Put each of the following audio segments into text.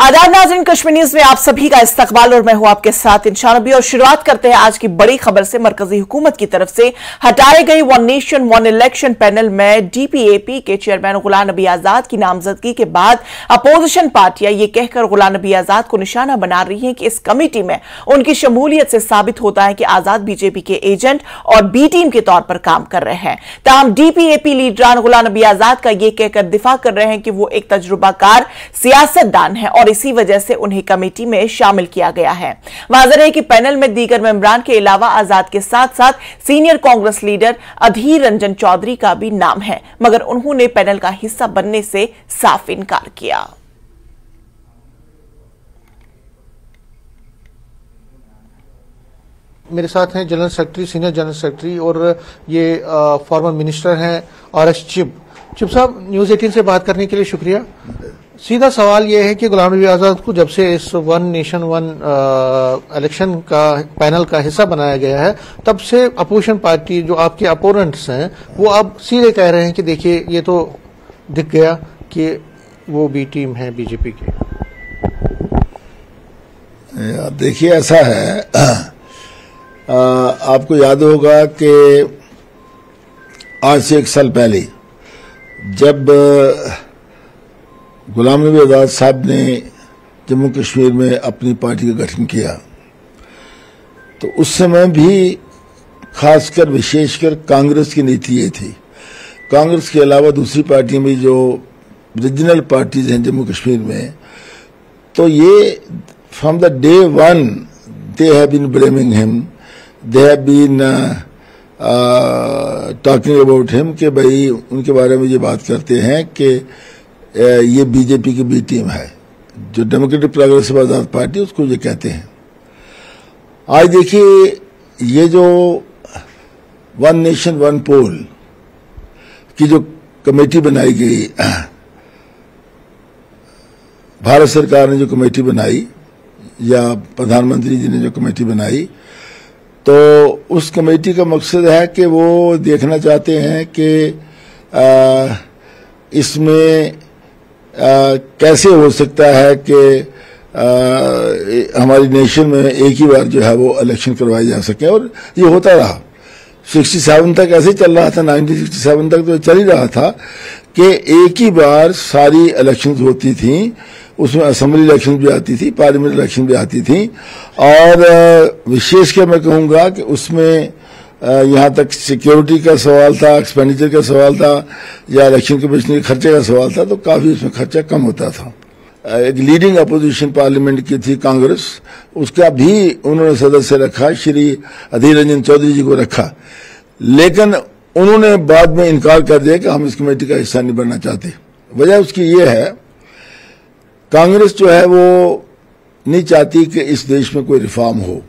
आदाब नाज़रीन, कश्मीर न्यूज में आप सभी का इस्तकबाल और मैं हूं आपके साथ इंशान नबी। और शुरुआत करते हैं आज की बड़ी खबर से। मरकजी हुकूमत की तरफ से हटाए गई one nation one election panel में डीपीएपी के चेयरमैन गुलाम नबी आजाद की नामजदगी के बाद अपोजिशन पार्टियां ये कहकर गुलाम नबी आजाद को निशाना बना रही हैं कि इस कमेटी में उनकी शमूलियत से साबित होता है कि आजाद बीजेपी के एजेंट और बी टीम के तौर पर काम कर रहे हैं। ताहम डीपीएपी लीडरान गुलाम नबी आजाद का यह कहकर दिफा कर रहे हैं कि वो एक तजुर्बाकार सियासतदान है और इसी वजह से उन्हें कमेटी में शामिल किया गया है। वाज़ेह है कि पैनल में दीगर मेंबरान के अलावा आजाद के साथ साथ सीनियर कांग्रेस लीडर अधीर रंजन चौधरी का भी नाम है, मगर उन्होंने पैनल का हिस्सा बनने से साफ इनकार किया। मेरे साथ हैं general secretary, senior general secretary और ये फॉर्मर मिनिस्टर हैं आरएस चिब साहब। न्यूज 18 से बात करने के लिए शुक्रिया। सीधा सवाल यह है कि गुलाम नबी आजाद को जब से इस वन नेशन वन इलेक्शन का पैनल का हिस्सा बनाया गया है, तब से अपोजिशन पार्टी जो आपके अपोनेंट्स हैं वो अब सीधे कह रहे हैं कि देखिए ये तो दिख गया कि वो बी टीम है बीजेपी की। देखिए ऐसा है, आपको याद होगा कि आज से 1 साल पहले जब गुलाम नबी आजाद साहब ने जम्मू कश्मीर में अपनी पार्टी का गठन किया, तो उस समय भी खासकर विशेषकर कांग्रेस की नीति ये थी। कांग्रेस के अलावा दूसरी पार्टियां भी जो रीजनल पार्टीज हैं जम्मू कश्मीर में, तो ये from the day one they have been blaming him, they have been talking about him कि भाई उनके बारे में ये बात करते हैं कि ये बीजेपी की बी टीम है, जो डेमोक्रेटिक प्रोग्रेसिव आजाद पार्टी उसको ये कहते हैं। आज देखिए ये जो वन नेशन वन पोल की जो कमेटी बनाई गई, भारत सरकार ने जो कमेटी बनाई या प्रधानमंत्री जी ने जो कमेटी बनाई, तो उस कमेटी का मकसद है कि वो देखना चाहते हैं कि इसमें कैसे हो सकता है कि हमारी नेशन में एक ही बार जो है वो इलेक्शन करवाए जा सके। और ये होता रहा, 67 तक ऐसे ही चल रहा था, 1967 तक तो चल ही रहा था कि एक ही बार सारी इलेक्शंस होती थी, उसमें असेंबली इलेक्शन भी आती थी, पार्लियामेंट इलेक्शन भी आती थी। और विशेषकर मैं कहूंगा कि उसमें यहाँ तक सिक्योरिटी का सवाल था, एक्सपेंडिचर का सवाल था, या इलेक्शन कमीशन के खर्चे का सवाल था, तो काफी उसमें खर्चा कम होता था। एक लीडिंग अपोजिशन पार्लियामेंट की थी कांग्रेस, उसका भी उन्होंने सदस्य रखा, श्री अधीर रंजन चौधरी जी को रखा, लेकिन उन्होंने बाद में इनकार कर दिया कि हम इस कमेटी का हिस्सा नहीं बनना चाहते। वजह उसकी ये है, कांग्रेस जो है वो नहीं चाहती कि इस देश में कोई रिफॉर्म हो।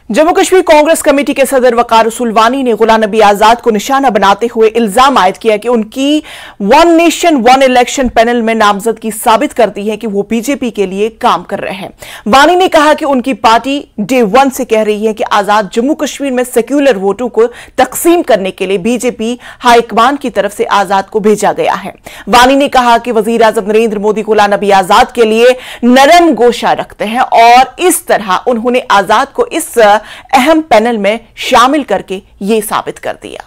जम्मू कश्मीर कांग्रेस कमेटी के सदर वकार सुलवानी ने गुलाम नबी आजाद को निशाना बनाते हुए इल्जाम आयद किया कि उनकी one nation one election panel में नामजदगी साबित करती है कि वो बीजेपी के लिए काम कर रहे हैं। वानी ने कहा कि उनकी पार्टी डे वन से कह रही है कि आजाद जम्मू कश्मीर में सेक्युलर वोटों को तकसीम करने के लिए बीजेपी हाईकमान की तरफ से आजाद को भेजा गया है। वानी ने कहा कि वजीर आजम नरेंद्र मोदी गुलाम नबी आजाद के लिए नरम गोशा रखते हैं और इस तरह उन्होंने आजाद को इस अहम पैनल में शामिल करके यह साबित कर दिया।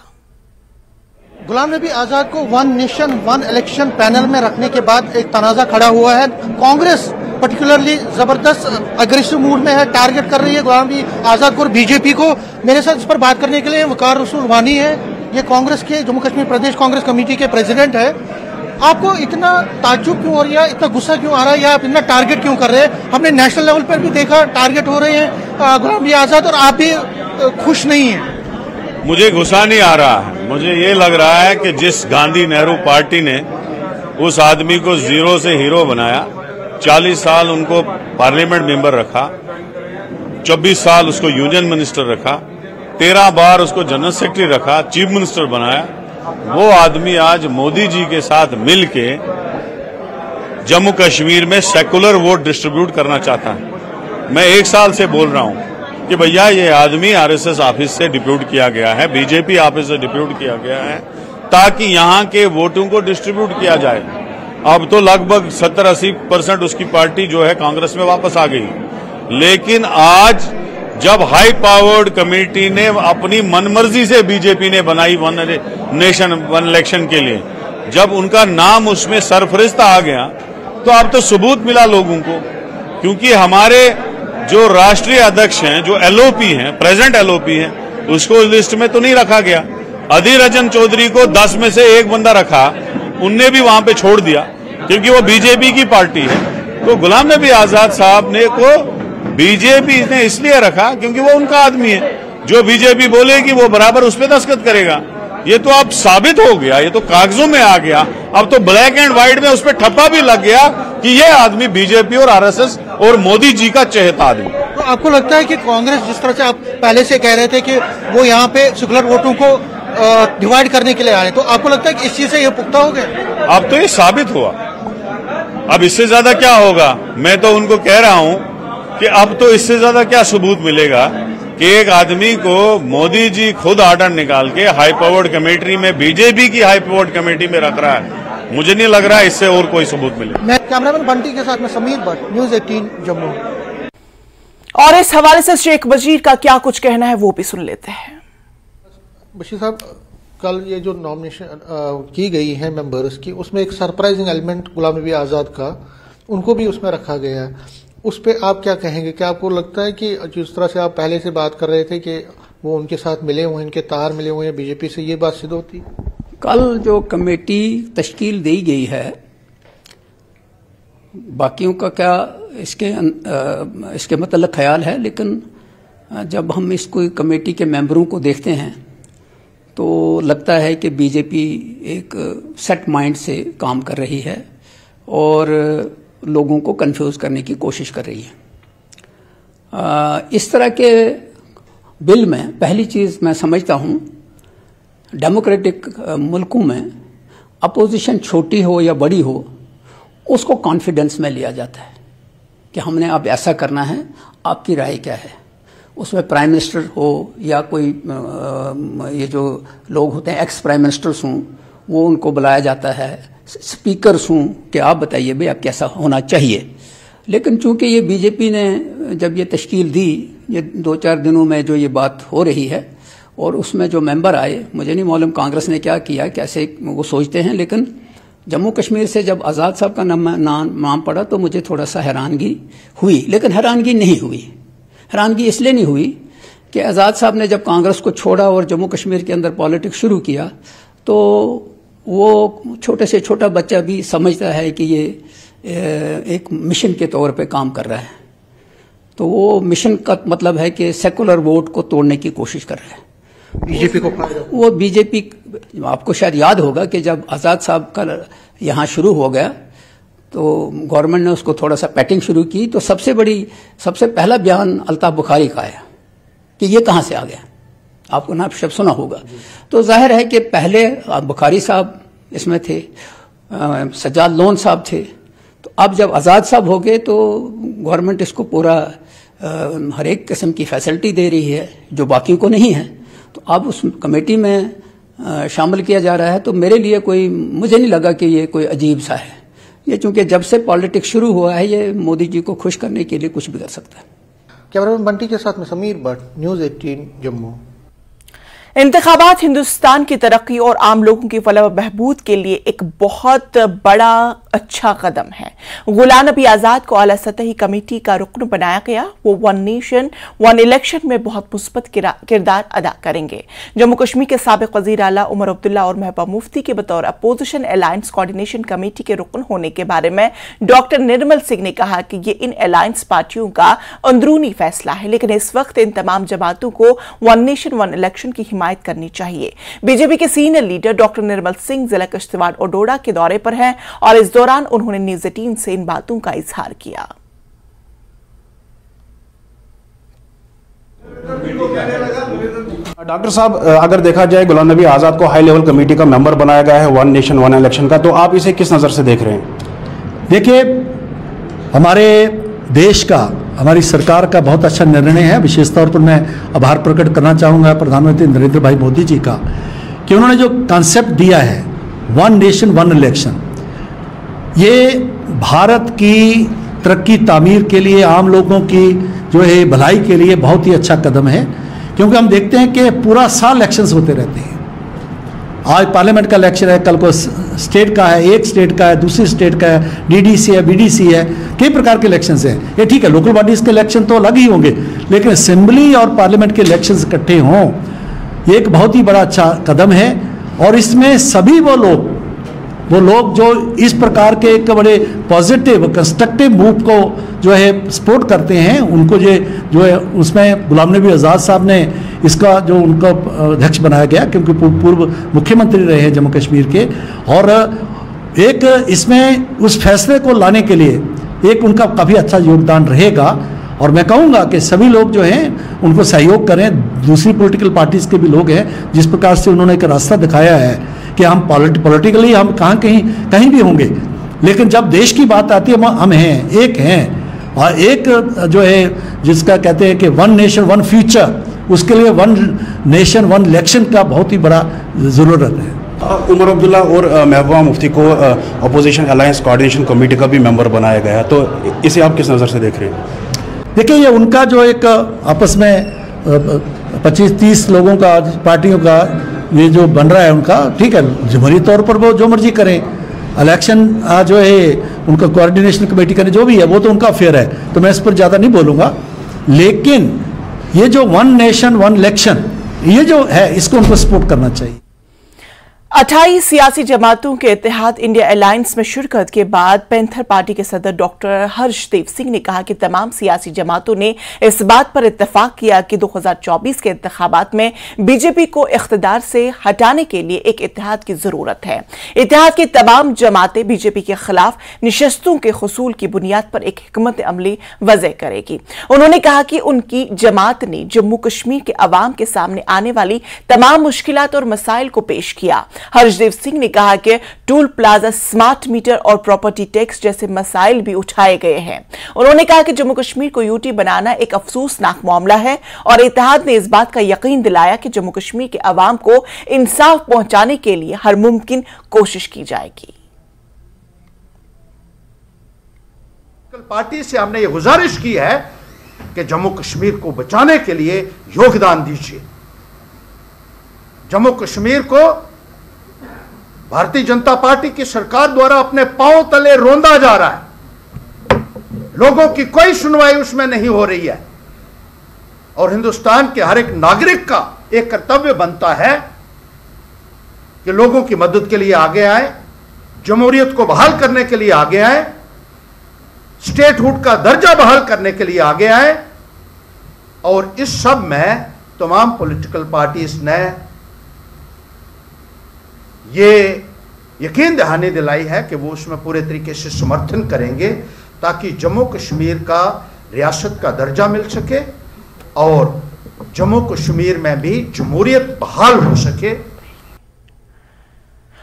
गुलाम नबी आजाद को one nation one election panel में रखने के बाद एक तनाजा खड़ा हुआ है। कांग्रेस पर्टिकुलरली जबरदस्त अग्रेसिव मूड में है, टारगेट कर रही है गुलाम नबी आजाद को और बीजेपी को। मेरे साथ इस पर बात करने के लिए वकार सुलवानी है, ये कांग्रेस के जम्मू कश्मीर प्रदेश कांग्रेस कमेटी के प्रेसिडेंट है। आपको इतना ताज्जुब क्यों हो रहा है, इतना गुस्सा क्यों आ रहा है, या आप इतना टारगेट क्यों कर रहे हैं? हमने नेशनल लेवल पर भी देखा टारगेट हो रहे हैं गुलाम नबी आजाद, और आप भी खुश नहीं हैं। मुझे गुस्सा नहीं आ रहा है, मुझे ये लग रहा है कि जिस गांधी नेहरू पार्टी ने उस आदमी को जीरो से हीरो बनाया, 40 साल उनको पार्लियामेंट मेंबर रखा, 24 साल उसको यूनियन मिनिस्टर रखा, 13 बार उसको जनरल सेक्रेटरी रखा, चीफ मिनिस्टर बनाया, वो आदमी आज मोदी जी के साथ मिलके जम्मू कश्मीर में सेकुलर वोट डिस्ट्रीब्यूट करना चाहता है। मैं 1 साल से बोल रहा हूं कि भैया ये आदमी आरएसएस ऑफिस से डिप्यूट किया गया है, बीजेपी ऑफिस से डिप्यूट किया गया है, ताकि यहां के वोटों को डिस्ट्रीब्यूट किया जाए। अब तो लगभग 70-80% उसकी पार्टी जो है कांग्रेस में वापस आ गई। लेकिन आज जब हाई पावर्ड कमेटी ने अपनी मनमर्जी से बीजेपी ने बनाई वन नेशन वन इलेक्शन के लिए, जब उनका नाम उसमें सरफरिस्त आ गया तो अब तो सबूत मिला लोगों को, क्योंकि हमारे जो राष्ट्रीय अध्यक्ष हैं, जो एलओपी हैं, प्रेजेंट एलओपी हैं, उसको लिस्ट में तो नहीं रखा गया। अधीर रंजन चौधरी को 10 में से एक बंदा रखा, उनने भी वहां पे छोड़ दिया क्योंकि वो बीजेपी की पार्टी है। तो गुलाम नबी आजाद साहब ने को बीजेपी ने इसलिए रखा क्योंकि वो उनका आदमी है, जो बीजेपी बोलेगी वो बराबर उस पर दस्तखत करेगा। ये तो अब साबित हो गया, ये तो कागजों में आ गया, अब तो ब्लैक एंड व्हाइट में उस पर ठप्पा भी लग गया कि ये आदमी बीजेपी और आरएसएस और मोदी जी का चहेता आदमी। तो आपको लगता है कि कांग्रेस, जिस तरह से आप पहले से कह रहे थे कि वो यहाँ पे सेकुलर वोटों को डिवाइड करने के लिए आए, तो आपको लगता है कि इस चीज से ये पुख्ता हो गया? अब तो ये साबित हुआ, अब इससे ज्यादा क्या होगा? मैं तो उनको कह रहा हूं कि अब तो इससे ज्यादा क्या सबूत मिलेगा कि एक आदमी को मोदी जी खुद ऑर्डर निकाल के हाई पावर्ड कमेटी में, बीजेपी की हाई पावर्ड कमेटी में रख रहा है। मुझे नहीं लग रहा है इससे और कोई सबूत मिले। मैं कैमरामैन बंटी के साथ में समीर भट्ट, न्यूज़ 18 जम्मू। और इस हवाले से शेख बशीर का क्या कुछ कहना है वो भी सुन लेते हैं। बशीर साहब, कल ये जो नॉमिनेशन की गई है मेंबर्स की, उसमें एक सरप्राइजिंग एलिमेंट गुलाम नबी आजाद का, उनको भी उसमें रखा गया है। उस पर आप क्या कहेंगे? क्या आपको लगता है कि जिस तरह से आप पहले से बात कर रहे थे कि वो उनके साथ मिले हुए, इनके तार मिले हुए हैं बीजेपी से, ये बात सिद्ध होती? कल जो कमेटी तश्कील दी गई है, बाकियों का क्या इसके मतलब ख्याल है, लेकिन जब हम इसको कमेटी के मेंबरों को देखते हैं तो लगता है कि बीजेपी एक सेट माइंड से काम कर रही है और लोगों को कंफ्यूज करने की कोशिश कर रही है। इस तरह के बिल में पहली चीज मैं समझता हूं, डेमोक्रेटिक मुल्कों में अपोजिशन छोटी हो या बड़ी हो, उसको कॉन्फिडेंस में लिया जाता है कि हमने अब ऐसा करना है, आपकी राय क्या है। उसमें प्राइम मिनिस्टर हो या कोई ये जो लोग होते हैं एक्स प्राइम मिनिस्टर्स हों, वो उनको बुलाया जाता है, स्पीकर्स हूँ कि आप बताइए भाई अब कैसा होना चाहिए। लेकिन चूंकि ये बीजेपी ने जब ये तश्कील दी, ये 2-4 दिनों में जो ये बात हो रही है और उसमें जो मेंबर आए, मुझे नहीं मालूम कांग्रेस ने क्या किया, कैसे वो सोचते हैं, लेकिन जम्मू कश्मीर से जब आज़ाद साहब का नाम पड़ा तो मुझे थोड़ा सा हैरानगी हुई। लेकिन हैरानगी नहीं हुई, हैरानगी इसलिए नहीं हुई कि आज़ाद साहब ने जब कांग्रेस को छोड़ा और जम्मू कश्मीर के अंदर पॉलिटिक्स शुरू किया तो वो छोटे से छोटा बच्चा भी समझता है कि ये एक मिशन के तौर पे काम कर रहा है। तो वो मिशन का मतलब है कि सेकुलर वोट को तोड़ने की कोशिश कर रहा है बीजेपी को। वो बीजेपी, आपको शायद याद होगा कि जब आज़ाद साहब का यहाँ शुरू हो गया तो गवर्नमेंट ने उसको थोड़ा सा पैटिंग शुरू की, तो सबसे पहला बयान अल्ताफ बुखारी का आया कि ये कहाँ से आ गया। आपको नाम शब्द सुना होगा। तो जाहिर है कि पहले बुखारी साहब इसमें थे, सज्जाद लोन साहब थे, तो अब जब आज़ाद साहब हो गए तो गवर्नमेंट इसको पूरा हर एक किस्म की फैसिलिटी दे रही है जो बाकियों को नहीं है। तो अब उस कमेटी में शामिल किया जा रहा है। तो मेरे लिए मुझे नहीं लगा कि ये कोई अजीब सा है। ये चूंकि जब से पॉलिटिक्स शुरू हुआ है, ये मोदी जी को खुश करने के लिए कुछ भी कर सकता है। कैमरामैन बंटी के साथ में समीर भट्ट, न्यूज़ 18 जम्मू। इंतखाबात हिंदुस्तान की तरक्की और आम लोगों की फलाह व बहबूद के लिए एक बहुत बड़ा अच्छा कदम है। गुलाम नबी आजाद को आला सतही कमेटी का रुकन बनाया गया। वो वन नेशन वन इलेक्शन में बहुत मुस्बत किरदार अदा करेंगे। जम्मू कश्मीर के साबिक वजीर आला उमर अब्दुल्ला और महबूबा मुफ्ती के बतौर अपोजिशन अलायंस कोऑर्डिनेशन कमेटी के रुकन होने के बारे में डॉक्टर निर्मल सिंह ने कहा कि ये इन अलायंस पार्टियों का अंदरूनी फैसला है, लेकिन इस वक्त इन तमाम जमातों को वन नेशन वन इलेक्शन की हिमायत करनी चाहिए। बीजेपी के senior leader doctor Nirmal Singh जिला किश्तवाड़ और डोडा के दौरे पर हैं और इस दौरान उन्होंने न्यूज़ 18 से इन बातों का इजहार किया। डॉक्टर साहब, अगर देखा जाए गुलाम नबी आज़ाद को हाई लेवल कमेटी का मेंबर बनाया गया है वन नेशन वन इलेक्शन का, तो आप इसे किस नज़र से देख रहे हैं? देखिए, हमारे देश का, हमारी सरकार का बहुत अच्छा निर्णय है। विशेष तौर पर मैं आभार प्रकट करना चाहूँगा प्रधानमंत्री नरेंद्र भाई मोदी जी का कि उन्होंने जो कॉन्सेप्ट दिया है वन नेशन वन इलेक्शन, ये भारत की तरक्की तामीर के लिए, आम लोगों की जो है भलाई के लिए बहुत ही अच्छा कदम है, क्योंकि हम देखते हैं कि पूरा साल इलेक्शंस होते रहते हैं। आज पार्लियामेंट का इलेक्शन है, कल को स्टेट का है, एक स्टेट का है, दूसरी स्टेट का है, डीडीसी है, बीडीसी है, कई प्रकार के इलेक्शंस हैं। ये ठीक है, लोकल बॉडीज के इलेक्शन तो अलग ही होंगे, लेकिन असेंबली और पार्लियामेंट के इलेक्शंस इकट्ठे हों, ये एक बहुत ही बड़ा अच्छा कदम है। और इसमें सभी वो लोग जो इस प्रकार के एक बड़े पॉजिटिव कंस्ट्रक्टिव मूव को जो है सपोर्ट करते हैं, उनको जो है उसमें गुलाम नबी आज़ाद साहब ने इसका जो उनका अध्यक्ष बनाया गया, क्योंकि पूर्व मुख्यमंत्री रहे हैं जम्मू कश्मीर के, और एक इसमें उस फैसले को लाने के लिए एक उनका काफ़ी अच्छा योगदान रहेगा। और मैं कहूँगा कि सभी लोग जो हैं उनको सहयोग करें, दूसरी पॉलिटिकल पार्टीज़ के भी लोग हैं, जिस प्रकार से उन्होंने एक रास्ता दिखाया है कि हम पॉलिटिकली हम कहीं भी होंगे, लेकिन जब देश की बात आती है हम हैं, एक हैं, और एक जो है जिसका कहते हैं कि वन नेशन वन फ्यूचर, उसके लिए वन नेशन वन इलेक्शन का बहुत ही बड़ा ज़रूरत है। उमर अब्दुल्ला और महबूबा मुफ्ती को अपोजिशन अलायंस कोऑर्डिनेशन कमेटी का भी मेंबर बनाया गया, तो इसे आप किस नज़र से देख रहे हैं? देखिए, ये उनका जो एक आपस में 25-30 लोगों का पार्टियों का ये जो बन रहा है उनका, ठीक है, जमहूरी तौर पर वो जो मर्जी करें, इलेक्शन जो है उनका कोऑर्डिनेशन कमेटी का जो भी है वो तो उनका अफेयर है, तो मैं इस पर ज़्यादा नहीं बोलूँगा। लेकिन ये जो वन नेशन वन इलेक्शन ये जो है, इसको उनको सपोर्ट करना चाहिए। 28 सियासी जमातों के इत्तेहाद इंडिया अलायंस में शिरकत के बाद पैंथर पार्टी के सदर डॉक्टर हर्षदेव सिंह ने कहा कि तमाम सियासी जमातों ने इस बात पर इत्तेफाक किया कि 2024 के इंतखाबात में बीजेपी को इख्तिदार से हटाने के लिए एक इत्तेहाद की जरूरत है। इत्तेहाद की तमाम जमातें बीजेपी के खिलाफ निशस्तों के हुसूल की बुनियाद पर एक हिकमत अमली वज़ह करेगी। उन्होंने कहा कि उनकी जमात ने जम्मू कश्मीर के अवाम के सामने आने वाली तमाम मुश्किलात और मसाइल को पेश किया। हर्षदेव सिंह ने कहा कि टोल प्लाजा, स्मार्ट मीटर और प्रॉपर्टी टैक्स जैसे मसाइल भी उठाए गए हैं। उन्होंने कहा कि जम्मू कश्मीर को यूटी बनाना एक अफसोसनाक मामला है और इत्तेहाद ने इस बात का यकीन दिलाया कि जम्मू कश्मीर के अवाम को इंसाफ पहुंचाने के लिए हर मुमकिन कोशिश की जाएगी। पार्टी से हमने ये गुजारिश की है कि जम्मू कश्मीर को बचाने के लिए योगदान दीजिए। जम्मू कश्मीर को भारतीय जनता पार्टी की सरकार द्वारा अपने पांव तले रौंदा जा रहा है, लोगों की कोई सुनवाई उसमें नहीं हो रही है, और हिंदुस्तान के हर एक नागरिक का एक कर्तव्य बनता है कि लोगों की मदद के लिए आगे आए, जमहूरियत को बहाल करने के लिए आगे आए, स्टेटहुड का दर्जा बहाल करने के लिए आगे आए। और इस सब में तमाम पॉलिटिकल पार्टीज ने ये यकीन दहानी दिलाई है कि वो उसमें पूरे तरीके से समर्थन करेंगे ताकि जम्मू कश्मीर का रियासत का दर्जा मिल सके और जम्मू कश्मीर में भी जमहूरियत बहाल हो सके।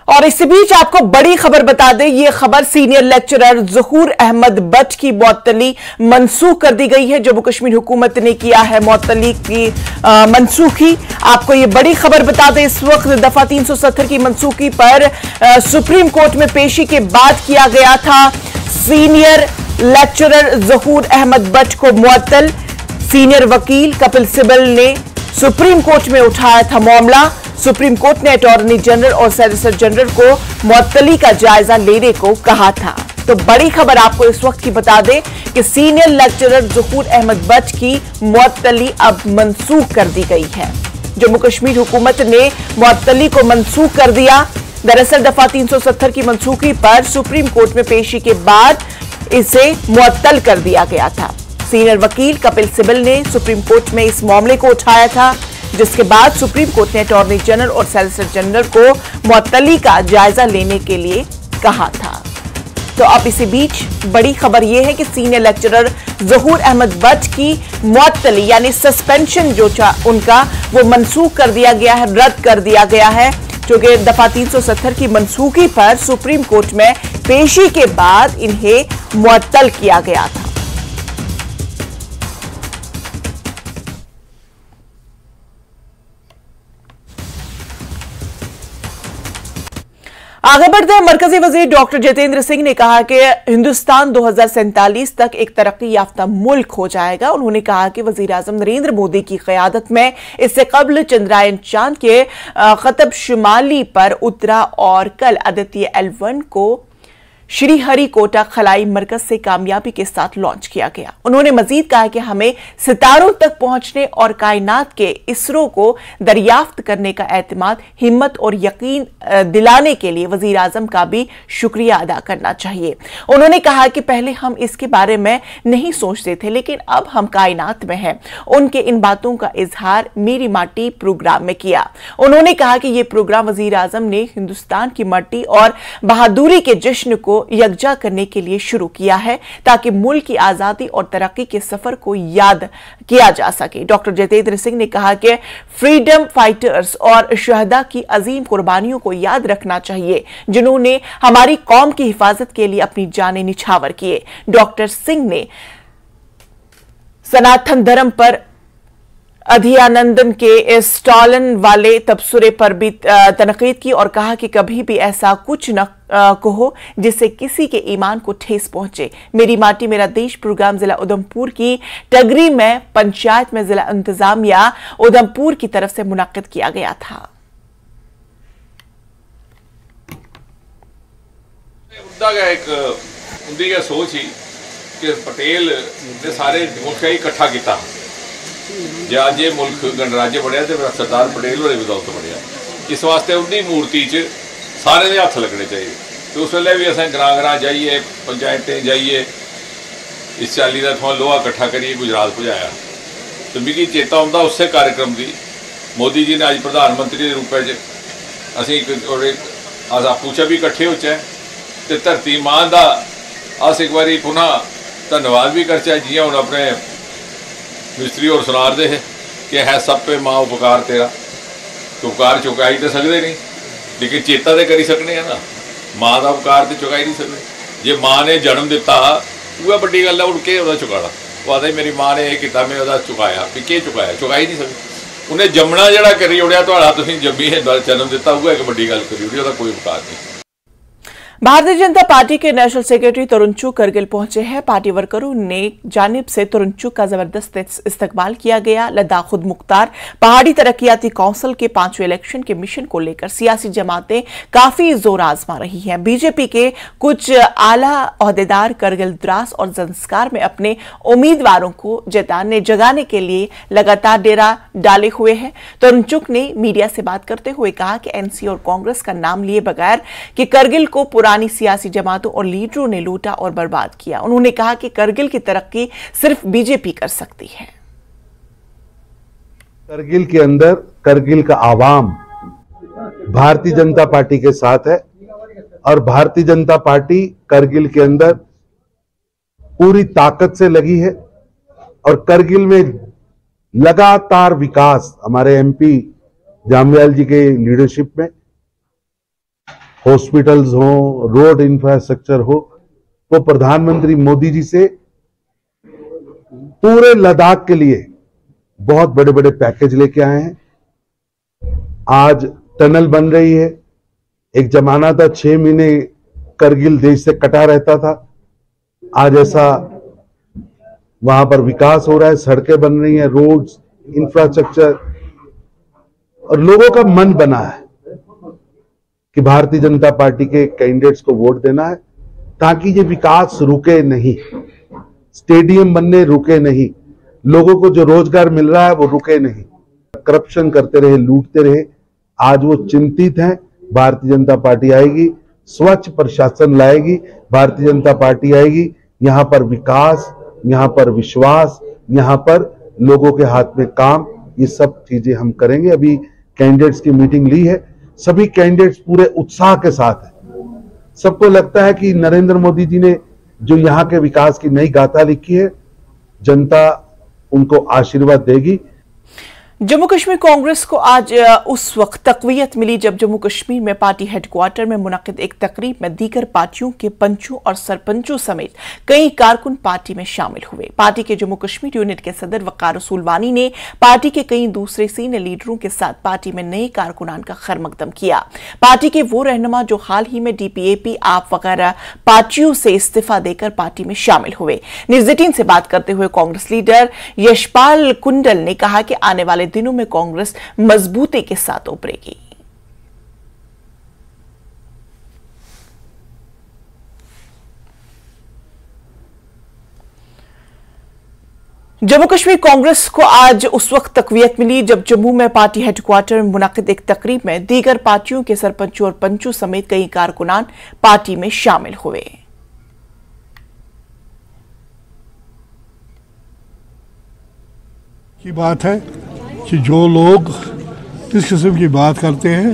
और इसी बीच आपको बड़ी खबर बता दें, यह खबर सीनियर लेक्चरर ज़हूर अहमद बट की मुअत्तली मनसूख कर दी गई है। जम्मू कश्मीर हुकूमत ने किया है मुअत्तली की मनसूखी। आपको यह बड़ी खबर बता दें, इस वक्त दफा 370 की मनसूखी पर सुप्रीम कोर्ट में पेशी के बाद किया गया था। सीनियर लेक्चरर ज़हूर अहमद बट को मुअत्तल, सीनियर वकील कपिल सिब्बल ने सुप्रीम कोर्ट में उठाया था मामला। सुप्रीम कोर्ट ने अटॉर्नी जनरल और सॉलिसिटर जनरल को मुअत्तली का जायजा लेने को कहा था। तो बड़ी खबर आपको इस वक्त की बता दें कि सीनियर लेक्चरर ज़हूर अहमद बट की मुअत्तली अब मनसूख कर दी गई है। जम्मू कश्मीर हुकूमत ने मुअत्तली को मनसूख कर दिया। दरअसल दफा 370 की मनसूखी पर सुप्रीम कोर्ट में पेशी के बाद इसे मुअत्तल कर दिया गया था। सीनियर वकील कपिल सिब्बल ने सुप्रीम कोर्ट में इस मामले को उठाया था, जिसके बाद सुप्रीम कोर्ट ने अटॉर्नी जनरल और सॉलिसिटर जनरल को मुअत्तली का जायजा लेने के लिए कहा था। तो अब इसी बीच बड़ी खबर यह है कि सीनियर लेक्चरर ज़हूर अहमद बट की मुअत्तली यानी सस्पेंशन जो उनका वो मनसूख कर दिया गया है, रद्द कर दिया गया है, जो कि दफा 370 की मनसूखी पर सुप्रीम कोर्ट में पेशी के बाद इन्हें मुअत्तल किया गया था। आगे बढ़ते हैं। मरकजी वजीर डॉक्टर जितेंद्र सिंह ने कहा कि हिंदुस्तान 2047 तक एक तरक्की याफ्ता मुल्क हो जाएगा। उन्होंने कहा कि वजीर आजम नरेंद्र मोदी की क़यादत में इससे कबल चंद्रयान चांद के खतब शुमाली पर उतरा और कल आदित्य L1 को श्रीहरिकोटा खलाई मरकज से कामयाबी के साथ लॉन्च किया गया। उन्होंने मजीद कहा कि हमें सितारों तक पहुंचने और कायनात के इसरो को दरियाफ्त करने का एतमाद, हिम्मत और यकीन दिलाने के लिए वजीर आजम का भी शुक्रिया अदा करना चाहिए। उन्होंने कहा कि पहले हम इसके बारे में नहीं सोचते थे, लेकिन अब हम कायनात में हैं। उनके इन बातों का इजहार मेरी माटी प्रोग्राम में किया। उन्होंने कहा कि यह प्रोग्राम वजीर आजम ने हिंदुस्तान की मट्टी और बहादुरी के जश्न को यकजा करने के लिए शुरू किया है, ताकि मुल्क की आजादी और तरक्की के सफर को याद किया जा सके। डॉक्टर जितेंद्र सिंह ने कहा कि फ्रीडम फाइटर्स और शहदा की अजीम कुर्बानियों को याद रखना चाहिए, जिन्होंने हमारी कौम की हिफाजत के लिए अपनी जानें निछावर किए। डॉक्टर सिंह ने सनातन धर्म पर अधियानंदन के स्टालिन वाले तबसरे पर भी तनकीद की और कहा कि कभी भी ऐसा कुछ न कहो जिससे किसी के ईमान को ठेस पहुंचे। मेरी माटी मेरा देश प्रोग्राम जिला उधमपुर की टगरी में पंचायत में जिला इंतजामिया उधमपुर की तरफ से मुनक्किद किया गया था। एक सोच ही कि पटेल ने सारे मुल्क इकट्ठा किया। जे अज ये मुल्क गणराज्य बढ़िया तो सरदार पटेल होरे बदौलत बढ़िया। इस वास्ते उनकी मूर्ति च सारे दे हथ लगने चाहिए। तो उस वेले भी असें ग्रां ग्रां जाइए, पंचायतें जाइए, इस चाली का थोड़ा लोहा इकट्ठा करिए गुजरात पहुँचाया। तो मिगी चेता आता उस कार्यक्रम की मोदी जी ने अज प्रधानमंत्री के रूप में अस आपूं च भी इकट्ठे होचे तो धरती मां का अस एक बार पुनः धन्यवाद भी करचे। जियां हुण अपने मिस्त्री और सुनार दे कि है सब पे माँ उपकार तेरा, तो उपकार चुका ही तो सकते नहीं, लेकिन चेता तो करी सकने ना। माँ का उपकार तो चुका ही नहीं सकते। जे माँ ने जन्म दिता वह बड़ी गल है, उड़ के चुकाना। वो आता मेरी माँ ने यह किया मैं वह चुकाया, भी के चुकाया, चुका ही नहीं सकते। उन्हें जमना जरा करी उड़िया तो तुम जमी जन्म दिता वह एक बड़ी गल करी उड़ी, कोई उपकार नहीं। भारतीय जनता पार्टी के नेशनल सेक्रेटरी तरुण चुग करगिल पहुंचे हैं। पार्टी वर्करों ने जानिब से तरुण चुग का जबरदस्त इस्तकबाल किया गया। लद्दाख खुद मुख्तार पहाड़ी तरक्याती काउंसिल के 5वें इलेक्शन के मिशन को लेकर सियासी जमातें काफी जोर आजमा रही हैं। बीजेपी के कुछ आला ओहदेदार करगिल द्रास और जंस्कार में अपने उम्मीदवारों को जगाने के लिए लगातार डेरा डाले हुए हैं। तरुण चुग ने मीडिया से बात करते हुए कहा कि एनसी और कांग्रेस का नाम लिए बगैर कि करगिल को पुरानी सियासी जमातों और लीडरों ने लूटा और बर्बाद किया। उन्होंने कहा कि करगिल की तरक्की सिर्फ बीजेपी कर सकती है। करगिल के अंदर करगिल का आवाम भारतीय जनता पार्टी के साथ है और भारतीय जनता पार्टी करगिल के अंदर पूरी ताकत से लगी है और करगिल में लगातार विकास हमारे एमपी जामवाल जी के लीडरशिप में, हॉस्पिटल्स हो, रोड इंफ्रास्ट्रक्चर हो, वो प्रधानमंत्री मोदी जी से पूरे लद्दाख के लिए बहुत बड़े बड़े पैकेज लेके आए हैं। आज टनल बन रही है। एक जमाना था 6 महीने करगिल देश से कटा रहता था, आज ऐसा वहां पर विकास हो रहा है, सड़कें बन रही हैं, रोड्स, इंफ्रास्ट्रक्चर, और लोगों का मन बना है कि भारतीय जनता पार्टी के कैंडिडेट्स को वोट देना है ताकि ये विकास रुके नहीं, स्टेडियम बनने रुके नहीं, लोगों को जो रोजगार मिल रहा है वो रुके नहीं, करप्शन करते रहे, लूटते रहे। आज वो चिंतित हैं। भारतीय जनता पार्टी आएगी, स्वच्छ प्रशासन लाएगी, भारतीय जनता पार्टी आएगी, यहां पर विकास, यहां पर विश्वास, यहां पर लोगों के हाथ में काम, ये सब चीजें हम करेंगे। अभी कैंडिडेट्स की मीटिंग ली है, सभी कैंडिडेट्स पूरे उत्साह के साथ हैं। सबको लगता है कि नरेंद्र मोदी जी ने जो यहाँ के विकास की नई गाथा लिखी है, जनता उनको आशीर्वाद देगी। जम्मू कश्मीर कांग्रेस को आज उस वक्त तकवीयत मिली जब जम्मू कश्मीर में पार्टी हेडक्वार्टर में मुनक्किद एक तकरीब में दीगर पार्टियों के पंचों और सरपंचों समेत कई कारकुन पार्टी में शामिल हुए। पार्टी के जम्मू कश्मीर यूनिट के सदर वकार रसूल वानी ने पार्टी के कई दूसरे सीनियर लीडरों के साथ पार्टी में नए कारकुनान का खैरमकदम किया। पार्टी के वो रहनुमा जो हाल ही में डीपीएपी, आप वगैरह पार्टियों से इस्तीफा देकर पार्टी में शामिल हुए। न्यूज़ 18 से बात करते हुए कांग्रेस लीडर यशपाल कुंडल ने कहा कि आने वाले दिनों में कांग्रेस मजबूती के साथ उभरेगी। जम्मू कश्मीर कांग्रेस को आज उस वक्त तकवीयत मिली जब जम्मू में पार्टी हेडक्वार्टर में मुनक्किद एक तकरीब में दीगर पार्टियों के सरपंचों और पंचों समेत कई कारकुनान पार्टी में शामिल हुए। की बात है कि जो लोग इस किस्म की बात करते हैं,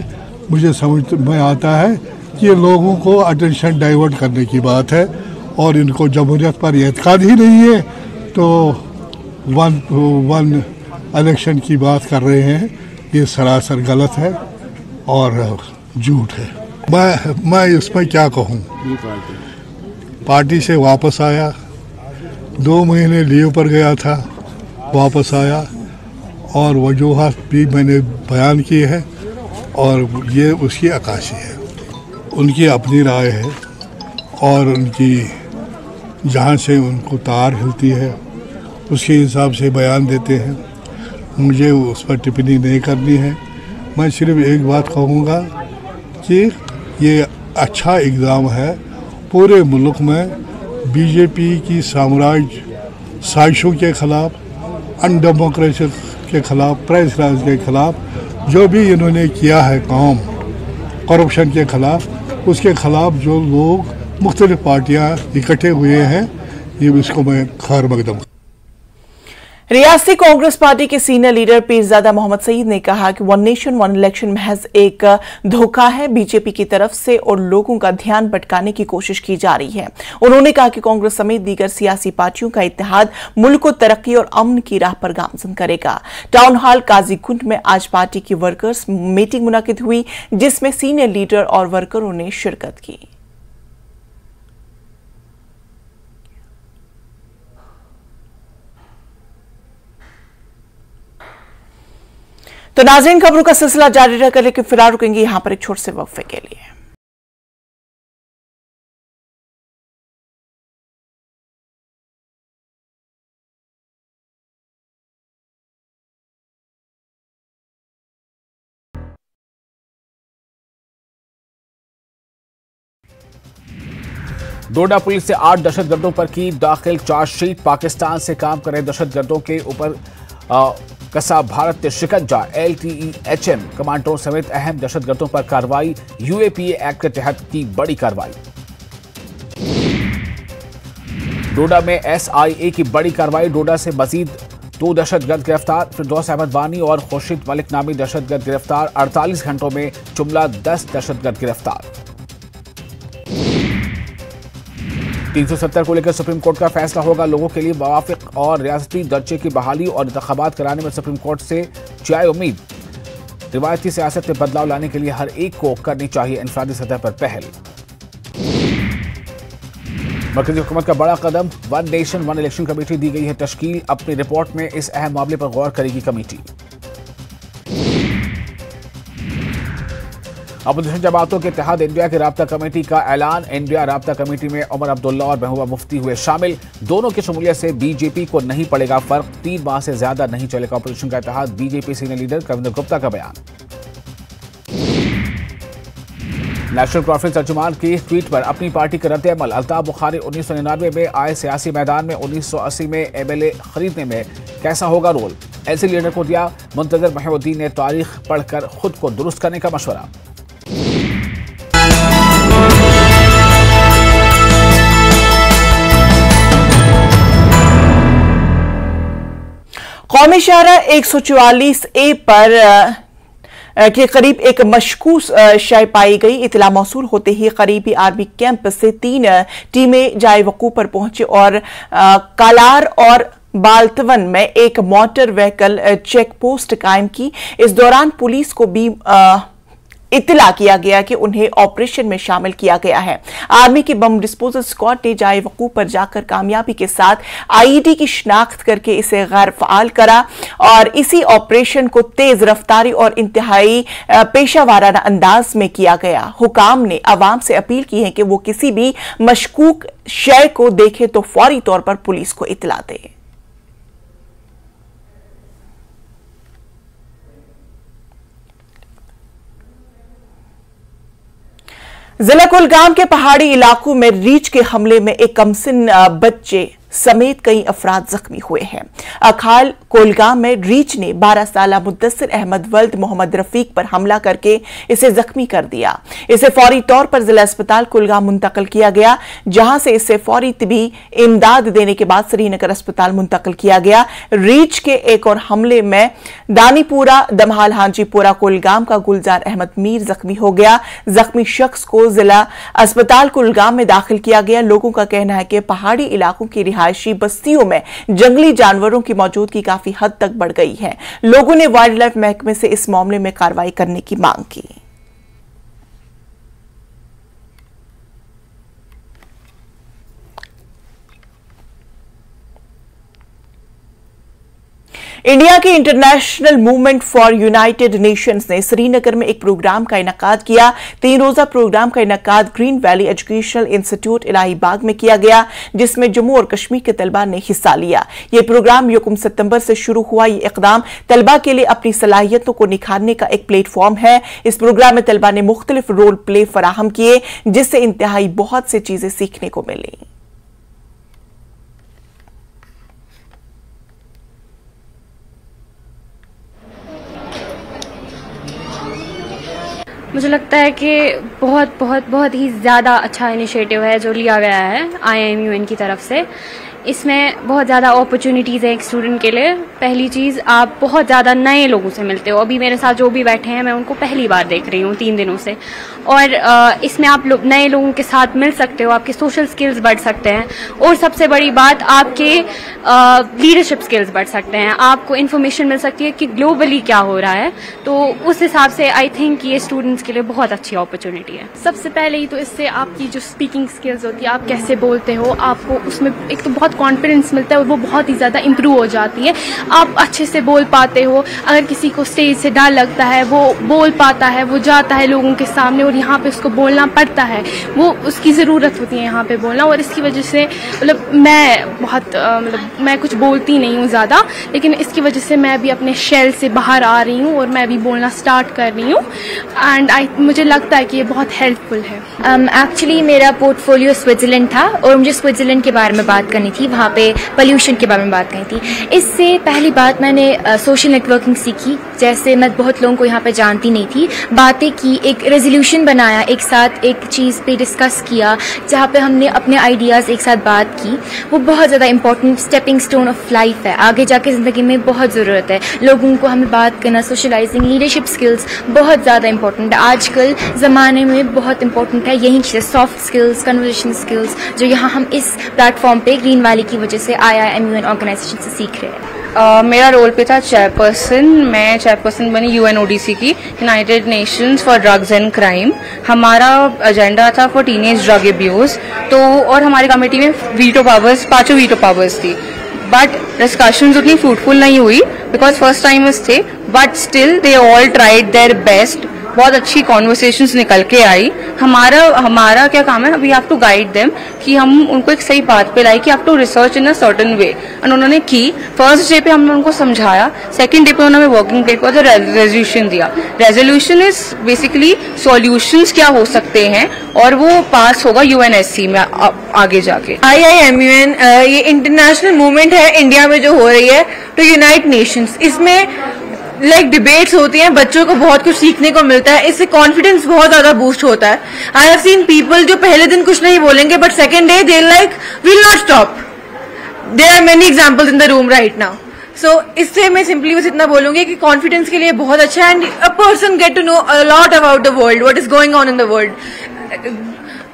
मुझे समझ में आता है कि ये लोगों को अटेंशन डाइवर्ट करने की बात है और इनको जमहूरियत पर एतकाद ही नहीं है, तो वन इलेक्शन की बात कर रहे हैं। ये सरासर गलत है और झूठ है। मैं इसमें क्या कहूँ, पार्टी से वापस आया, 2 महीने लीव पर गया था, वापस आया और वजूहात भी मैंने बयान की है और ये उसकी अक्कासी है। उनकी अपनी राय है और उनकी जहाँ से उनको तार हिलती है उसके हिसाब से बयान देते हैं। मुझे उस पर टिप्पणी नहीं करनी है। मैं सिर्फ एक बात कहूँगा कि ये अच्छा इक़दाम है पूरे मुल्क में बीजेपी की साम्राज्य साजिशों के ख़िलाफ़, अनडेमोक्रेसी के ख़िलाफ़, प्रेस राज के ख़िलाफ़ जो भी इन्होंने किया है काम करप्शन के ख़िलाफ़, उसके ख़िलाफ़ जो लोग मुख्तलिफ पार्टियाँ इकट्ठे हुए हैं, ये इसको मैं खैर मकदम। रियासती कांग्रेस पार्टी के सीनियर लीडर पीरजादा मोहम्मद सईद ने कहा कि वन नेशन वन इलेक्शन महज एक धोखा है, बीजेपी की तरफ से और लोगों का ध्यान भटकाने की कोशिश की जा रही है। उन्होंने कहा कि कांग्रेस समेत दीगर सियासी पार्टियों का इत्तेहाद मुल्क को तरक्की और अमन की राह पर गामजन करेगा। टाउन हॉल काजीकुंड में आज पार्टी की वर्कर्स मीटिंग मुनक्किद हुई जिसमें सीनियर लीडर और वर्करों ने शिरकत की। तो नाज़रीन, खबरों का सिलसिला जारी रहेगा, लेकिन फिलहाल रुकेंगे यहां पर एक छोटे से वक्फे के लिए। डोडा पुलिस से 8 दहशतगर्दों पर की दाखिल चार्जशीट। पाकिस्तान से काम कर रहे दहशतगर्दों के ऊपर कसा भारत शिकंजा। LTE-HM कमांडरों समेत अहम दहशतगर्दों पर कार्रवाई। UAPA एक्ट के तहत की बड़ी कार्रवाई। डोडा में SIA की बड़ी कार्रवाई। डोडा से मजीद 2 दहशतगर्द गिरफ्तार। फिरदौस अहमद वानी और खुर्शीद मलिक नामी दहशतगर्द गिरफ्तार। 48 घंटों में जुमला 10 दहशतगर्द गिरफ्तार। 370 को लेकर सुप्रीम कोर्ट का फैसला होगा लोगों के लिए मुवाफिक और रियासती दर्जे की बहाली और इंतखाबात कराने में सुप्रीम कोर्ट से जाए उम्मीद। रिवायती सियासत में बदलाव लाने के लिए हर एक को करनी चाहिए इंफरादी सतह पर पहल। मरकजी हुकूमत का बड़ा कदम, one nation one election committee दी गई है तश्कील। अपनी रिपोर्ट में इस अहम मामले पर गौर करेगी कमेटी। अपोजिशन जमातों के इत्तेहाद इंडिया की राब्ता कमेटी का ऐलान। इंडिया राब्ता कमेटी में उमर अब्दुल्ला और महबूबा मुफ्ती हुए शामिल। दोनों की शमूलियत से बीजेपी को नहीं पड़ेगा फर्क। 3 माह से ज्यादा नहीं चलेगा अपोजिशन का इत्तेहाद। BJP senior leader Kavinder Gupta का बयान। नेशनल कॉन्फ्रेंस तर्जुमान की ट्वीट पर अपनी पार्टी का रद्द-ए-अमल। अल्ताफ बुखारी 1999 में आए सियासी मैदान में 1980 में MLA खरीदने में कैसा होगा रोल। ऐसे लीडर को दिया मुंतजर महिउद्दीन ने तारीख पढ़कर खुद को दुरुस्त करने का मशवरा। कौमी शाहरा 144A पर के करीब एक मशकूक शय पाई गई। इतला मौसूल होते ही करीबी आर्मी कैंप से 3 टीमें जाए वकूफ पर पहुंची और कालार और बाल्तवन में एक मोटर व्हीकल चेक पोस्ट कायम की। इस दौरान पुलिस को भी इत्तला किया गया कि उन्हें ऑपरेशन में शामिल किया गया है। आर्मी की बम डिस्पोजल स्क्वाड ने जाए वकूफ पर जाकर कामयाबी के साथ आईईडी की शिनाख्त करके इसे गैर फाल करा और इसी ऑपरेशन को तेज रफ्तारी और इंतहाई पेशावाराना अंदाज में किया गया। हुकाम ने अवाम से अपील की है कि वो किसी भी मशकूक शय को देखे तो फौरी तौर पर पुलिस को इत्तला दे। जिला कुलगाम के पहाड़ी इलाकों में रीछ के हमले में एक कमसिन बच्चे समेत कई अफराद जख्मी हुए हैं। अखाल कोलगाम में रीछ ने 12 साल मुद्दस्सिर अहमद वल्द मोहम्मद रफीक पर हमला करके इसे जख्मी कर दिया। इसे फौरी तौर पर जिला अस्पताल कुलगाम मुंतकिल किया गया, जहां से इसे फौरी तिबी इमदाद देने के बाद श्रीनगर अस्पताल मुंतकिल किया गया। रीछ के एक और हमले में दानीपुरा दमहाल हांजीपुरा कुलगाम का गुलजार अहमद मीर जख्मी हो गया। जख्मी शख्स को जिला अस्पताल कुलगाम में दाखिल किया गया। लोगों का कहना है कि पहाड़ी इलाकों की रिहायशी बस्तियों में जंगली जानवरों की मौजूदगी काफी हद तक बढ़ गई है। लोगों ने वाइल्ड लाइफ महकमे से इस मामले में कार्रवाई करने की मांग की। इंडिया की international movement for United Nations ने श्रीनगर में एक प्रोग्राम का इनकाद किया। 3 रोजा प्रोग्राम का इनकाद ग्रीन वैली एजुकेशनल इंस्टीट्यूट इलाही बाग में किया गया, जिसमें जम्मू और कश्मीर के तलबा ने हिस्सा लिया। यह प्रोग्राम 1 सितंबर से शुरू हुआ। यह इकदाम तलबा के लिए अपनी सलाहियतों को निखारने का एक प्लेटफॉर्म है। इस प्रोग्राम में तलबा ने मुख्तलिफ रोल प्ले फराहम किए, जिससे इंतहाई बहुत सी चीजें सीखने को मिली। मुझे लगता है कि बहुत ही ज़्यादा अच्छा इनिशिएटिव है जो लिया गया है IIMUN की तरफ से। इसमें बहुत ज़्यादा अपॉर्चुनिटीज़ है एक स्टूडेंट के लिए। पहली चीज़, आप बहुत ज़्यादा नए लोगों से मिलते हो। अभी मेरे साथ जो भी बैठे हैं मैं उनको पहली बार देख रही हूँ 3 दिनों से, और इसमें आप नए लोगों के साथ मिल सकते हो, आपके सोशल स्किल्स बढ़ सकते हैं, और सबसे बड़ी बात आपके लीडरशिप स्किल्स बढ़ सकते हैं। आपको इन्फॉर्मेशन मिल सकती है कि ग्लोबली क्या हो रहा है। तो उस हिसाब से आई थिंक ये स्टूडेंट्स के लिए बहुत अच्छी अपॉर्चुनिटी है। सबसे पहले ही तो इससे आपकी जो स्पीकिंग स्किल्स होती है, आप कैसे बोलते हो, आपको उसमें एक तो बहुत कॉन्फिडेंस मिलता है और वो बहुत ही ज़्यादा इम्प्रूव हो जाती है। आप अच्छे से बोल पाते हो। अगर किसी को स्टेज से डर लगता है, वो बोल पाता है, वो जाता है लोगों के सामने और यहाँ पे उसको बोलना पड़ता है, वो उसकी ज़रूरत होती है यहाँ पे बोलना। और इसकी वजह से मैं कुछ बोलती नहीं हूँ ज़्यादा, लेकिन इसकी वजह से मैं भी अपने शेल से बाहर आ रही हूँ और मैं भी बोलना स्टार्ट कर रही हूँ। एंड मुझे लगता है कि ये बहुत हेल्पफुल है। एक्चुअली मेरा पोर्टफोलियो स्विट्जरलैंड था और मुझे स्विट्जरलैंड के बारे में बात करनी थी, वहाँ पे पोल्यूशन के बारे में बात करनी थी। इससे पहली बात मैंने सोशल नेटवर्किंग सीखी। जैसे मैं बहुत लोगों को यहाँ पे जानती नहीं थी, बातें की, एक रेजोल्यूशन बनाया, एक साथ एक चीज़ पे डिस्कस किया जहाँ पे हमने अपने आइडियाज़ एक साथ बात की। वो बहुत ज़्यादा important stepping stone of life है। आगे जाके ज़िंदगी में बहुत ज़रूरत है। लोगों को हमें बात करना, सोशलाइजिंग, लीडरशिप स्किल्स बहुत ज़्यादा इंपॉर्टेंट है। आजकल ज़माने में बहुत इंपॉर्टेंट है यही चीज़ें, सॉफ्ट स्किल्स, कन्वर्सेशन स्किल्स, जो यहाँ हम इस प्लेटफॉर्म पे ग्रीन वैली की वजह से IIMUN ऑर्गेनाइजेशन से सीख रहे हैं। मेरा रोल पे था चेयरपर्सन। मैं चेयरपर्सन बनी UNODC की, United Nations for drugs and crime. हमारा एजेंडा था फॉर टीनेज ड्रग अब्यूज। तो और हमारी कमेटी में वीटो पावर्स, 5 वीटो पावर्स थी, बट डिस्कशंस उतनी फ्रूटफुल नहीं हुई बिकॉज फर्स्ट टाइमर्स थे, but still they all tried their best. बहुत अच्छी कॉन्वर्सेशंस निकल के आई। हमारा क्या काम है, we have to guide them कि हम उनको एक सही बात पे लाए कि आप to research in a certain way. And उन्होंने की। फर्स्ट डे पे हमने उनको समझाया, सेकंड डे पे उन्होंने वर्किंग डेट पर रेजोल्यूशन दिया। रेजोल्यूशन इज बेसिकली सॉल्यूशंस क्या हो सकते हैं, और वो पास होगा UNSC में आगे जाके। IIMUN ये इंटरनेशनल मूवमेंट है इंडिया में जो हो रही है टू यूनाइट नेशंस। इसमें डिबेट्स होती हैं, बच्चों को बहुत कुछ सीखने को मिलता है, इससे कॉन्फिडेंस बहुत ज्यादा बूस्ट होता है। आई हैव सीन पीपल जो पहले दिन कुछ नहीं बोलेंगे, but second day they will not stop. There are many examples in the room right now. So इससे मैं सिंपली बस इतना बोलूंगी कि कॉन्फिडेंस के लिए बहुत अच्छा है, and a person get to know a lot about the world, what is going on in the world,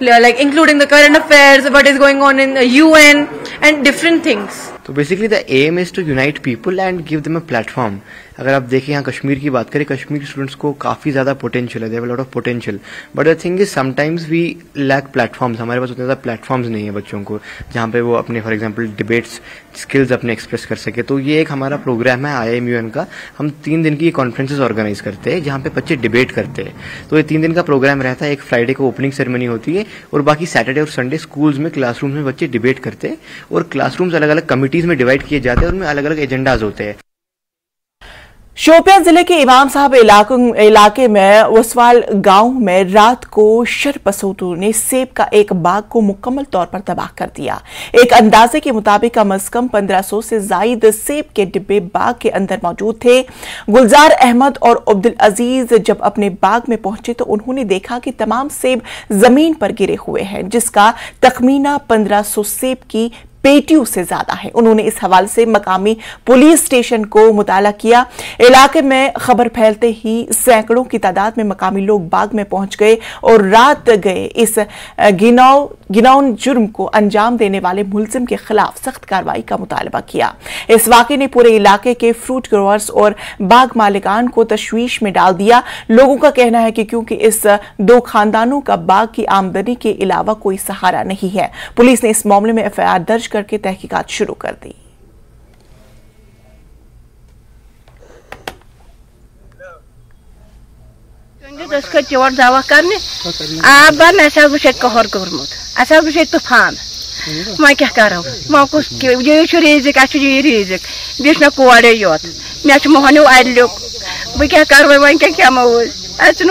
like including the current affairs, what is going on in the UN and different things. तो basically the aim is to unite people and give them a platform. अगर आप देखें यहाँ कश्मीर की बात करें, कश्मीर के students को काफ़ी ज़्यादा पोटेंशियल है, they have a lot of potential, but the thing is sometimes we lack platforms. हमारे पास उतने ज़्यादा प्लेटफॉर्म्स नहीं है बच्चों को जहाँ पे वो अपने फॉर एग्जांपल डिबेट्स स्किल्स अपने एक्सप्रेस कर सके। तो ये एक हमारा प्रोग्राम है IIMUN का, हम 3 दिन की कॉन्फ्रेंसेस ऑर्गेनाइज करते हैं जहाँ पे बच्चे डिबेट करते हैं। तो ये 3 दिन का प्रोग्राम रहता है, एक फ्राइडे को ओपनिंग सेरेमनी होती है और बाकी सैटरडे और संडे स्कूल्स में क्लासरूम्स में बच्चे डिबेट करते हैं और क्लासरूम्स अलग अलग कमिटीज में डिवाइड किए जाते हैं और उनमें अलग अलग एजेंडाज होते हैं। शोपियां जिले के इमाम साहब इलाके में वसवाल गांव में रात को शरपसूतों ने सेब का एक बाग को मुकम्मल तौर पर तबाह कर दिया। एक अंदाजे के मुताबिक कम अज कम 1500 से जायद सेब के डिब्बे बाग के अंदर मौजूद थे। गुलजार अहमद और अब्दुल अजीज जब अपने बाग में पहुंचे तो उन्होंने देखा कि तमाम सेब जमीन पर गिरे हुए हैं, जिसका तखमीना 1500 सेब की पेटियों से ज्यादा है। उन्होंने इस हवाले से मकामी पुलिस स्टेशन को मुताला किया। इलाके में खबर फैलते ही सैकड़ों की तादाद में मकामी लोग बाग में पहुंच गए और रात गए इस घिनौन जुर्म को अंजाम देने वाले मुलजिम के खिलाफ सख्त कार्रवाई का मुतालबा किया। इस वाक़े ने पूरे इलाके के फ्रूट ग्रोअर्स और बाग मालिकान को तशवीश में डाल दिया। लोगों का कहना है कि क्योंकि इस 2 खानदानों का बाग की आमदनी के अलावा कोई सहारा नहीं है। पुलिस ने इस मामले में FIR दर्ज करके तहकीकात शुरू कर दी। चोर दावा करने कहर कोर्मुत तूफान मैं क्या करो ये रिजिक रिजिक बीस ना कोड़े योत मे मोहन अल्युक बह क्या कर वन क्या मो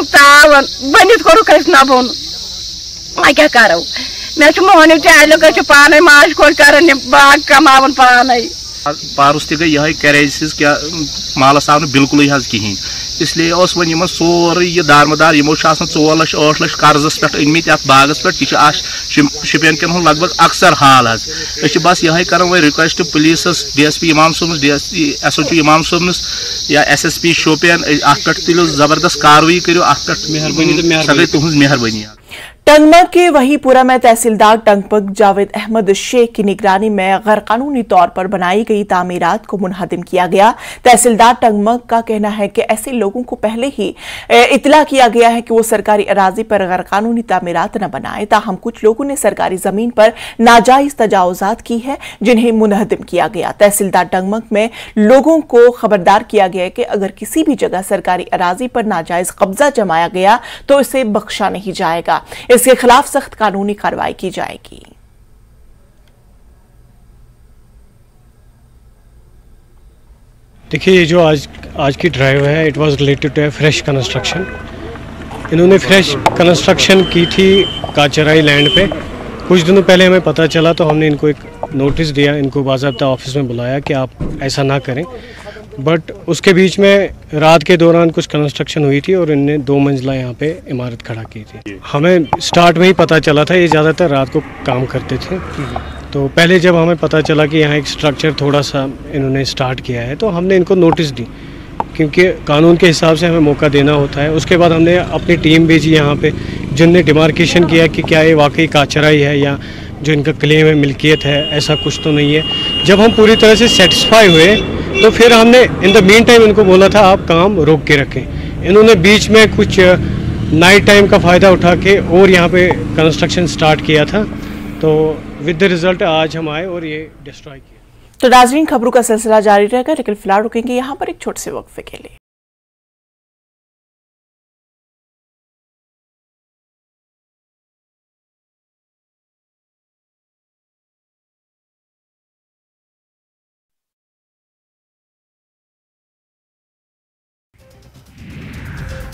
तावन बनित कोरुक नबन मैं क्या करो मे मोहन अल्युक पान माज कोर कर बाग कमावन पान पारुस तक गई करेज क्या मालस आव बिल्कुल कहें, इसलिए वन सोरे यह दारमदार यमो 4 लाख 8 लाख कर्जस पे अनमित बागस पे शुपियन कन लगभग अक्सर हाल बस यह कर रिक्वेस्ट पुलिस DSP इमाम सोमस SHO इमाम सोमस या SSP शोपियन अत पे तुलो जबरदस्त कार्रवाई करो, अत पे सो गई तुहज मेहरबानी। टंगमग के वहीपुरा में तहसीलदार टंगमग जावेद अहमद शेख की निगरानी में गैरकानूनी तौर पर बनाई गई तामीरात को मुनहदिम किया गया। तहसीलदार टंगमग का कहना है कि ऐसे लोगों को पहले ही इतला किया गया है कि वो सरकारी अराजी पर गैरकानूनी तामीरात न बनाए, ताहम कुछ लोगों ने सरकारी जमीन पर नाजायज तजावुजात की है जिन्हें मुनहदिम किया गया। तहसीलदार टंगमग में लोगों को खबरदार किया गया कि अगर किसी भी जगह सरकारी अराजी पर नाजायज कब्जा जमाया गया तो इसे बख्शा नहीं जाएगा, इसके खिलाफ सख्त कानूनी कार्रवाई की जाएगी। देखिए, ये जो आज की ड्राइव है, it was related to fresh construction. इन्होंने फ्रेश कंस्ट्रक्शन की थी काचराई लैंड पे। कुछ दिनों पहले हमें पता चला तो हमने इनको एक नोटिस दिया, इनको बाज़ाब्ता ऑफिस में बुलाया कि आप ऐसा ना करें। बट उसके बीच में रात के दौरान कुछ कंस्ट्रक्शन हुई थी और इनने 2 मंजिला यहाँ पे इमारत खड़ा की थी। हमें स्टार्ट में ही पता चला था ये ज़्यादातर रात को काम करते थे। तो पहले जब हमें पता चला कि यहाँ एक स्ट्रक्चर थोड़ा सा इन्होंने स्टार्ट किया है तो हमने इनको नोटिस दी, क्योंकि कानून के हिसाब से हमें मौका देना होता है। उसके बाद हमने अपनी टीम भेजी यहाँ पे, जिनने डिमार्केशन किया कि क्या ये वाकई काचराई है या जो इनका क्लेम है मिल्कियत है, ऐसा कुछ तो नहीं है। जब हम पूरी तरह से सेटिस्फाई हुए तो फिर हमने इन द मीन टाइम इनको बोला था आप काम रोक के रखें। इन्होंने बीच में कुछ नाइट टाइम का फ़ायदा उठा के और यहाँ पे कंस्ट्रक्शन स्टार्ट किया था। तो विद द रिजल्ट आज हम आए और ये डिस्ट्रॉय किया। तो नाज़रीन, खबरों का सिलसिला जारी रहेगा, लेकिन फिलहाल रुकेंगे यहाँ पर एक छोटे से वक्फे के लिए।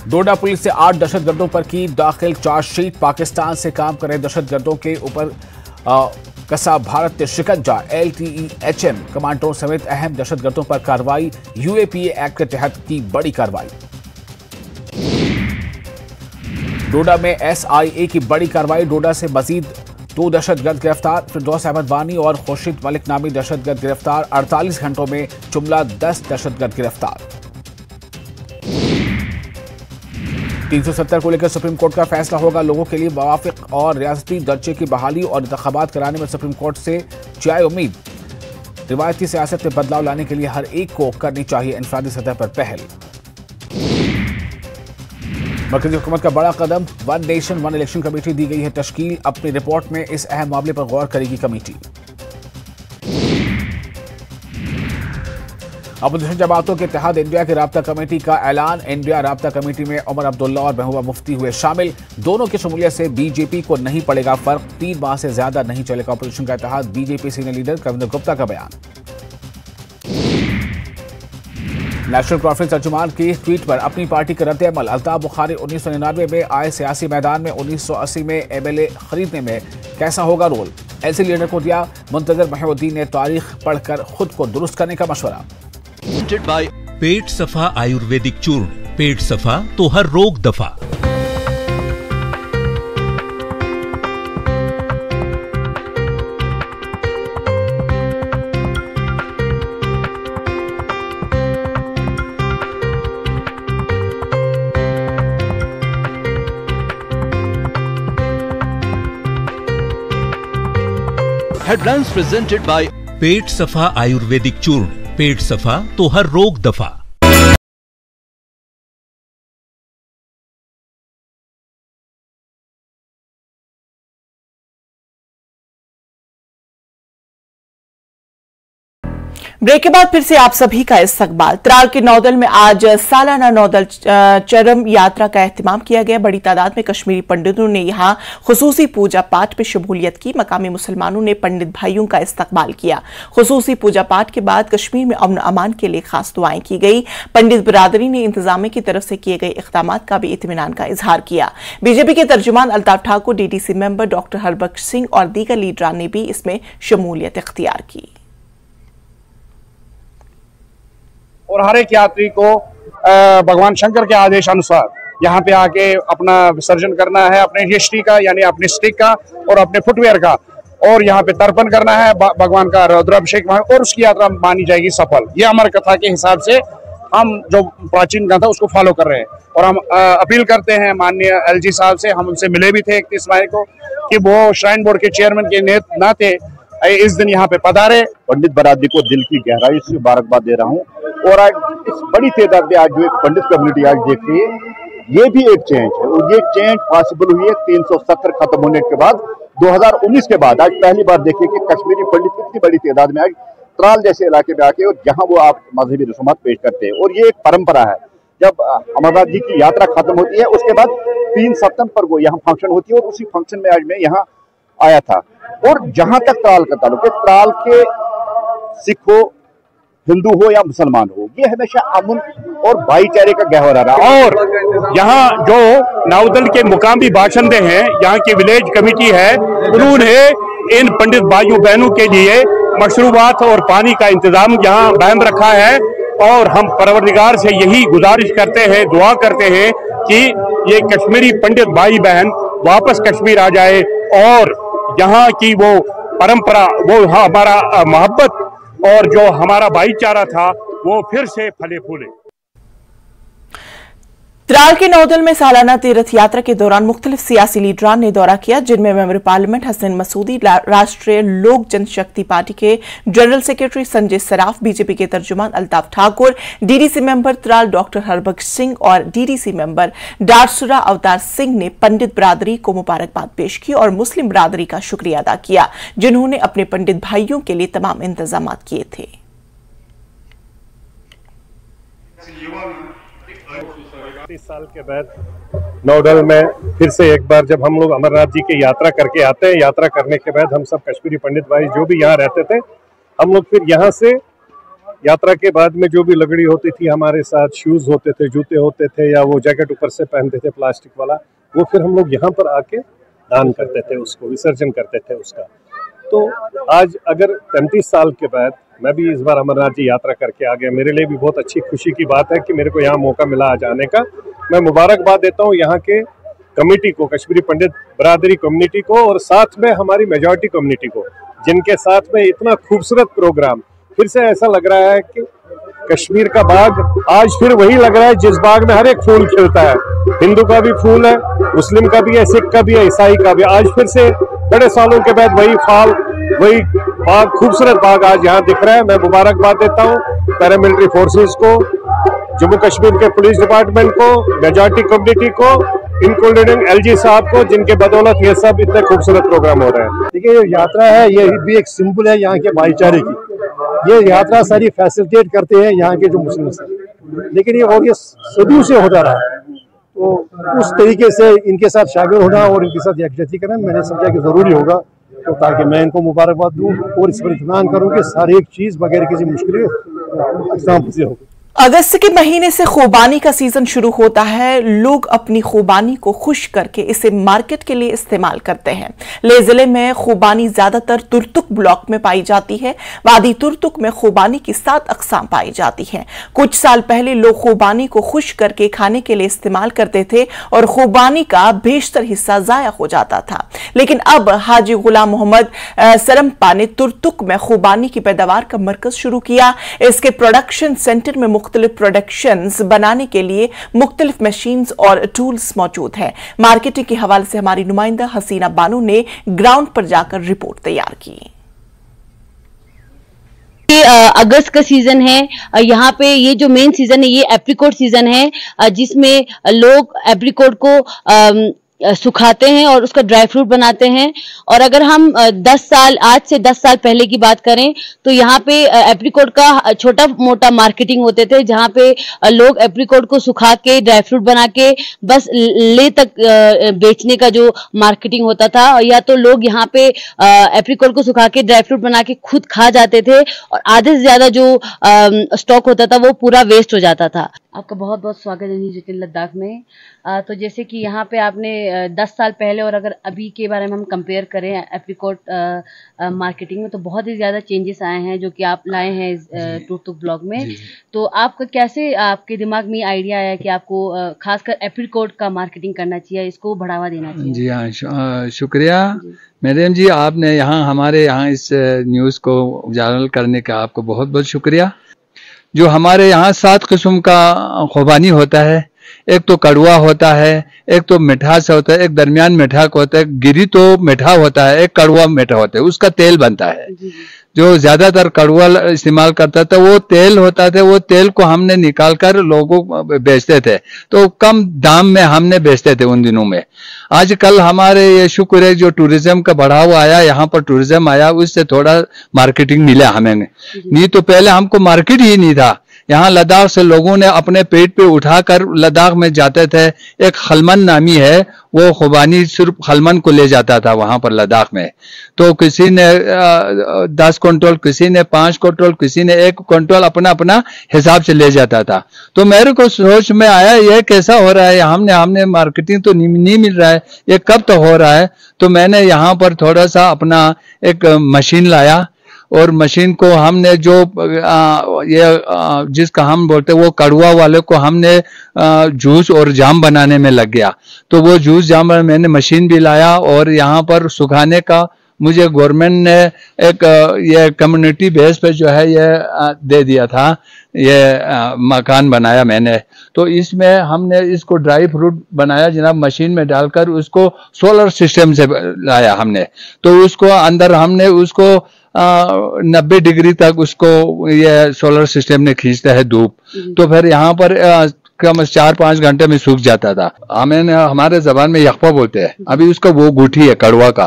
डोडा पुलिस से 8 दहशतगर्दों पर की दाखिल चार्जशीट। पाकिस्तान से काम कर रहे दहशतगर्दों के ऊपर कसा भारत शिकंजा। LTE-HM कमांडरों समेत अहम दहशतगर्दों पर कार्रवाई। UAPA एक्ट के तहत की बड़ी कार्रवाई। डोडा में SIA की बड़ी कार्रवाई। डोडा से मजीद 2 दहशतगर्द गिरफ्तार। फिरदौस अहमद वानी और खुर्शीद मलिक नामी दहशतगर्द गिरफ्तार। 48 घंटों में जुमला 10 दहशतगर्द गिरफ्तार। 370 को लेकर सुप्रीम कोर्ट का फैसला होगा। लोगों के लिए मुवाफिक और रियासती दर्जे की बहाली और इंतखाबात कराने में सुप्रीम कोर्ट से जाए उम्मीद। रिवायती सियासत में बदलाव लाने के लिए हर एक को करनी चाहिए इंफरादी सतह पर पहल। मरकजी हुकूमत का बड़ा कदम, one nation one election committee दी गई है तश्कील। अपनी रिपोर्ट में इस अहम मामले पर गौर करेगी कमेटी। अपोजिशन जमातों के इत्तेहाद इंडिया की राब्ता कमेटी का ऐलान। इंडिया राब्ता कमेटी में उमर अब्दुल्ला और महबूबा मुफ्ती हुए शामिल। दोनों की शमूलियत से बीजेपी को नहीं पड़ेगा फर्क, 3 माह से ज्यादा नहीं चलेगा अपोजिशन का इत्तेहाद। BJP senior leader Kavinder Gupta का बयान। नेशनल कॉन्फ्रेंस तर्जुमान की ट्वीट पर अपनी पार्टी का रद्द-ए-अमल। अल्ताफ बुखारी 1999 में आए सियासी मैदान में 1980 में एमएलए खरीदने में कैसा होगा रोल। एलसी लीडर को दिया मुंतजर महमूद्दीन ने तारीख पढ़कर खुद को दुरुस्त करने का मशवरा। पेट सफा आयुर्वेदिक चूर्ण, पेट सफा तो हर रोग दफा। हेडलाइंस प्रेजेंटेड बाय पेट सफा आयुर्वेदिक चूर्ण, पेट सफा तो हर रोग दफा। ब्रेक के बाद फिर से आप सभी का इस्तकबाल। त्राल के नौदल में आज सालाना नौदल चरम यात्रा का एहतमाम किया गया। बड़ी तादाद में कश्मीरी पंडितों ने यहां खुसूसी पूजा पाठ में शमूलियत की। मकामी मुसलमानों ने पंडित भाइयों का इस्तकबाल किया। खुसूसी पूजा पाठ के बाद कश्मीर में अमन अमान के लिए खास दुआएं की गई। पंडित बिरादरी ने इंतजामिया की तरफ से किए गए इक़दाम का भी इत्मीनान का इजहार किया। बीजेपी के तर्जुमान Altaf Thakur, DDC member doctor Harbaksh Singh और दीगर लीडरान ने भी इसमें शमूलियत इख्तियार की। और हर एक यात्री को भगवान शंकर के आदेश अनुसार यहाँ पे आके अपना विसर्जन करना है, अपने यष्टि का यानी अपने स्टिक का और अपने फुटवेयर का, और यहाँ पे तर्पण करना है भगवान का रुद्राभिषेक, और उसकी यात्रा मानी जाएगी सफल। ये अमर कथा के हिसाब से हम जो प्राचीन कथा उसको फॉलो कर रहे हैं। और हम अपील करते हैं माननीय एलजी साहब से, हम उनसे मिले भी थे 31 मई को, कि वो श्राइन बोर्ड के चेयरमैन के नाते इस दिन यहाँ पे पधारे। पंडित बरादरी को दिल की गहराई से मुबारकबाद दे रहा हूँ। और आज इस बड़ी तादाद में आज जो एक पंडित कम्युनिटी आज देख रही है, ये भी एक चेंज है। और ये चेंज पॉसिबल हुई है 370 खत्म होने के बाद, 2019 के बाद। आज पहली बार देखिए कि कश्मीरी पंडित इतनी बड़ी तादाद में आज त्राल जैसे इलाके में आके और जहाँ वो आप मजहबी रसूमात पेश करते हैं। और ये एक परंपरा है, जब अमरनाथ जी की यात्रा खत्म होती है उसके बाद 3 सितंबर को यहाँ फंक्शन होती है, और उसी फंक्शन में आज मैं यहाँ आया था। और जहां तक त्राल का ताल्लुक है, त्राल के सिख हो, हिंदू हो या मुसलमान हो, ये हमेशा अमन और भाईचारे का गहवारा रहा। और यहाँ जो नौदल के मुकामी बाशिंदे हैं, यहाँ की विलेज कमेटी है, उन्होंने इन पंडित भाइयों बहनों के लिए मशरूबात और पानी का इंतजाम यहाँ बैन रखा है। और हम परवरदिगार से यही गुजारिश करते हैं, दुआ करते हैं कि ये कश्मीरी पंडित भाई बहन वापस कश्मीर आ जाए और यहाँ की वो परंपरा, वो हमारा मोहब्बत और जो हमारा भाईचारा था वो फिर से फले फूले। त्राल के नौदल में सालाना तीर्थ यात्रा के दौरान मुख्तलिफ सियासी लीडरान ने दौरा किया, जिनमें member parliament Hasan Masoodi, Rashtriya Lok Janshakti party के general secretary Sanjay Saraf, BJP के तर्जुमान Altaf Thakur, DDC member Tral doctor Harbaksh Singh और डीडीसी मेंबर डारसुरा अवतार सिंह ने पंडित बिरादरी को मुबारकबाद पेश की और मुस्लिम बिरादरी का शुक्रिया अदा किया, जिन्होंने अपने पंडित भाइयों के लिए तमाम इंतजाम किए थे। 30 साल के बाद नौडल में फिर से एक बार जब हम लोग अमरनाथ जी की यात्रा करके आते हैं, यात्रा करने के बाद हम सब कश्मीरी पंडित भाई जो भी यहाँ रहते थे, हम लोग फिर यहाँ से यात्रा के बाद में जो भी लगड़ी होती थी हमारे साथ, शूज होते थे, जूते होते थे, या वो जैकेट ऊपर से पहनते थे प्लास्टिक वाला, वो फिर हम लोग यहाँ पर आके दान करते थे, उसको विसर्जन करते थे उसका। तो आज अगर 35 साल के बाद मैं भी इस बार अमरनाथ जी यात्रा करके आ गया, मेरे लिए भी बहुत अच्छी खुशी की बात है कि मेरे को यहाँ मौका मिला आ जाने का। मैं मुबारकबाद देता हूँ यहाँ के कमेटी को, कश्मीरी पंडित बरादरी कम्युनिटी को, और साथ में हमारी मेजॉरिटी कम्युनिटी को, जिनके साथ में इतना खूबसूरत प्रोग्राम। फिर से ऐसा लग रहा है कि कश्मीर का बाग आज फिर वही लग रहा है जिस बाग में हर एक फूल खिलता है। हिंदू का भी फूल है, मुस्लिम का भी है, सिख का भी है, ईसाई का भी। आज फिर से बड़े सालों के बाद वही फल, वही बाग, खूबसूरत बाग आज यहाँ दिख रहा है। मैं मुबारकबाद देता हूँ पैरामिलिट्री फोर्सेस को, जम्मू कश्मीर के पुलिस डिपार्टमेंट को, मेजॉरिटी कम्युनिटी को, इंक्लूडिंग एलजी साहब को, जिनके बदौलत ये सब इतने खूबसूरत प्रोग्राम हो रहे हैं। देखिए ये यात्रा है, ये भी एक सिंबल है यहाँ के भाईचारे की। ये यात्रा सारी फैसिलिटेट करते हैं यहाँ के जो मुस्लिम हैं, लेकिन ये सदियों से होता रहा है, तो उस तरीके से इनके साथ शामिल होना और इनके साथ यकजहती करना मैंने समझा कि ज़रूरी होगा, तो ताकि मैं इनको मुबारकबाद दूँ और इस पर इत्मीनान करूँ कि हर एक चीज़ बगैर किसी मुश्किल से हो। अगस्त के महीने से खुबानी का सीजन शुरू होता है। लोग अपनी खुबानी को खुश करके इसे मार्केट के लिए इस्तेमाल करते हैं। लेह जिले में खुबानी ज्यादातर तुर्तुक ब्लॉक में पाई जाती है। वादी तुर्तुक में खुबानी की 7 अकसाम पाई जाती हैं। कुछ साल पहले लोग खुबानी को खुश करके खाने के लिए इस्तेमाल करते थे और खुबानी का बेशतर हिस्सा जाया हो जाता था, लेकिन अब हाजी गुलाम मोहम्मद सरम्पा ने तुर्तुक में खुबानी की पैदावार का मरकज शुरू किया। इसके प्रोडक्शन सेंटर में मुख्तलिफ प्रोडक्शंस बनाने के लिए मुख्तलिफ मशीन्स और टूल्स मौजूद हैं। मार्केटिंग के हवाले से हमारी नुमाइंदा हसीना बानू ने ग्राउंड पर जाकर रिपोर्ट तैयार की। अगस्त का सीजन है, यहाँ पे ये जो मेन सीजन है ये एप्रिकॉट सीजन है, जिसमें लोग एप्रिकॉट को सुखाते हैं और उसका ड्राई फ्रूट बनाते हैं। और अगर हम आज से 10 साल पहले की बात करें तो यहाँ पे एप्रिकॉट का छोटा मोटा मार्केटिंग होते थे, जहाँ पे लोग एप्रिकॉट को सुखा के ड्राई फ्रूट बना के बस ले तक बेचने का जो मार्केटिंग होता था, या तो लोग यहाँ पे एप्रिकॉट को सुखा के ड्राई फ्रूट बना के खुद खा जाते थे और आधे से ज्यादा जो स्टॉक होता था वो पूरा वेस्ट हो जाता था। आपका बहुत बहुत स्वागत है न्यूज़18 लद्दाख में। तो जैसे कि यहाँ पे आपने 10 साल पहले और अगर अभी के बारे में हम कंपेयर करें एप्रिकॉट मार्केटिंग में, तो बहुत ही ज़्यादा चेंजेस आए हैं जो कि आप लाए हैं तुर्तुक ब्लॉग में। तो आपका कैसे आपके दिमाग में आइडिया आया कि आपको खासकर एप्रिकॉट का मार्केटिंग करना चाहिए, इसको बढ़ावा देना चाहिए? जी हाँ, शुक्रिया मैडम जी, आपने यहाँ हमारे यहाँ इस न्यूज़ को उजागर करने का आपको बहुत बहुत शुक्रिया। जो हमारे यहाँ 7 किस्म का खुबानी होता है, एक तो कड़वा होता है, एक तो मिठास होता है, एक दरमियान मीठा होता है, गिरी तो मीठा होता है, एक कड़वा मीठा होता है, उसका तेल बनता है। जो ज्यादातर कड़वा इस्तेमाल करता था वो तेल होता था, वो तेल को हमने निकाल कर लोगों को बेचते थे, तो कम दाम में हमने बेचते थे उन दिनों में। आजकल हमारे ये शुक्र है जो टूरिज्म का बढ़ावा आया, यहाँ पर टूरिज्म आया, उससे थोड़ा मार्केटिंग मिला हमें, नहीं तो पहले हमको मार्केट ही नहीं था। यहाँ लद्दाख से लोगों ने अपने पेट पे उठाकर लद्दाख में जाते थे। एक खलमन नामी है, वो खुबानी सिर्फ खलमन को ले जाता था वहां पर लद्दाख में, तो किसी ने 10 क्विंटल, किसी ने 5 क्विंटल, किसी ने 1 क्विंटल अपना अपना हिसाब से ले जाता था। तो मेरे को सोच में आया ये कैसा हो रहा है, हमने मार्केटिंग तो नहीं मिल रहा है, ये कब तक हो रहा है। तो मैंने यहाँ पर थोड़ा सा अपना एक मशीन लाया और मशीन को हमने जो जिसका हम बोलते वो कड़वा वाले को हमने जूस और जाम बनाने में लग गया। तो वो जूस जाम मैंने मशीन भी लाया और यहाँ पर सुखाने का मुझे गवर्नमेंट ने एक ये कम्युनिटी बेस पे जो है ये दे दिया था, ये मकान बनाया मैंने। तो इसमें हमने इसको ड्राई फ्रूट बनाया जनाब, मशीन में डालकर उसको सोलर सिस्टम से लाया हमने। तो उसको अंदर हमने उसको 90 डिग्री तक उसको ये सोलर सिस्टम ने खींचता है धूप, तो फिर यहाँ पर कम 4-5 घंटे में सूख जाता था। हमें हमारे जबान में यखपा बोलते हैं। अभी उसका वो गुठी है कड़वा का,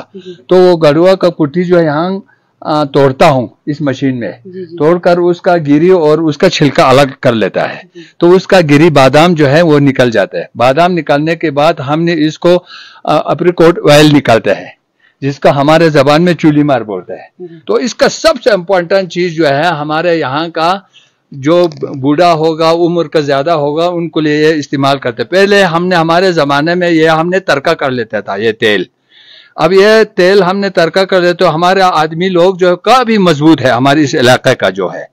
तो वो कड़वा का गुठी जो है यहाँ तोड़ता हूँ इस मशीन में, तोड़कर उसका गिरी और उसका छिलका अलग कर लेता है, तो उसका गिरी बादाम जो है वो निकल जाता है। बादाम निकलने के बाद हमने इसको एप्रिकॉट ऑयल निकालते हैं, जिसका हमारे जबान में चूली मार बोलते हैं। तो इसका सबसे इम्पोर्टेंट चीज जो है हमारे यहाँ का जो बूढ़ा होगा, उम्र का ज्यादा होगा, उनको लिए ये इस्तेमाल करते। पहले हमने हमारे जमाने में ये हमने तड़का कर लेता था ये तेल। अब ये तेल हमने तड़का कर लेते तो हमारे आदमी लोग जो काफी मजबूत है। हमारे इस इलाके का जो है,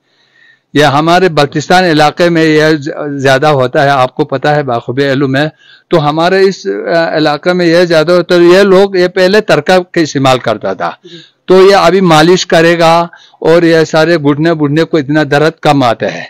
ये हमारे बल्तिस्तान इलाके में ये ज्यादा होता है, आपको पता है बाखूबी इल्म है। तो हमारे इस इलाके में ये ज्यादा होता है। ये लोग ये पहले तड़का के इस्तेमाल करता था, तो ये अभी मालिश करेगा और ये सारे घुटने बुढ़ने को इतना दर्द कम आता है।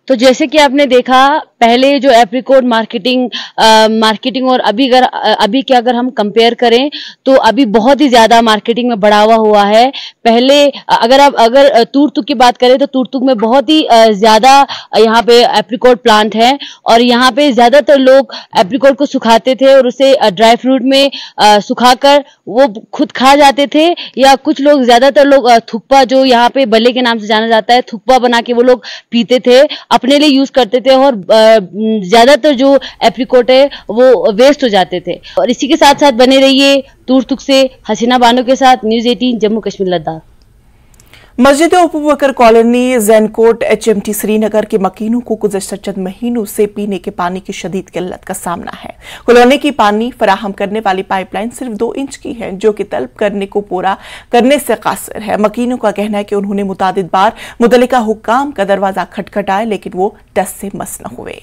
तो जैसे कि आपने देखा, पहले जो एप्रिकॉट मार्केटिंग और अभी के अगर हम कंपेयर करें तो अभी बहुत ही ज्यादा मार्केटिंग में बढ़ावा हुआ है। पहले अगर तुर्तुक की बात करें तो तुर्तुक में बहुत ही ज्यादा यहाँ पे एप्रिकॉट प्लांट है और यहाँ पे ज्यादातर लोग एप्रिकॉट को सुखाते थे और उसे ड्राई फ्रूट में सुखाकर वो खुद खा जाते थे, या कुछ लोग ज्यादातर लोग थुक्पा, जो यहाँ पे बल्ले के नाम से जाना जाता है, थुक्पा बना के वो लोग पीते थे, अपने लिए यूज करते थे और ज्यादातर जो एप्रिकॉट है वो वेस्ट हो जाते थे। और इसी के साथ साथ बने रहिए तुर्तुक से हसीना बानो के साथ, न्यूज़ 18 जम्मू कश्मीर लद्दाख। मस्जिद अबू बकर कॉलोनी जैनकोट HMT श्रीनगर के मकीनों को गुज़श्ता चंद महीनों से पीने के पानी की शदीद किल्लत का सामना है। कॉलोनी की पानी फराहम करने वाली पाइपलाइन सिर्फ 2 इंच की है, जो कि तलब करने को पूरा करने से कासिर है। मकीनों का कहना है कि उन्होंने मुतादिद बार मुतल्लिका हुक्काम का दरवाजा खटखटाया, लेकिन वो टस से मस न हुए।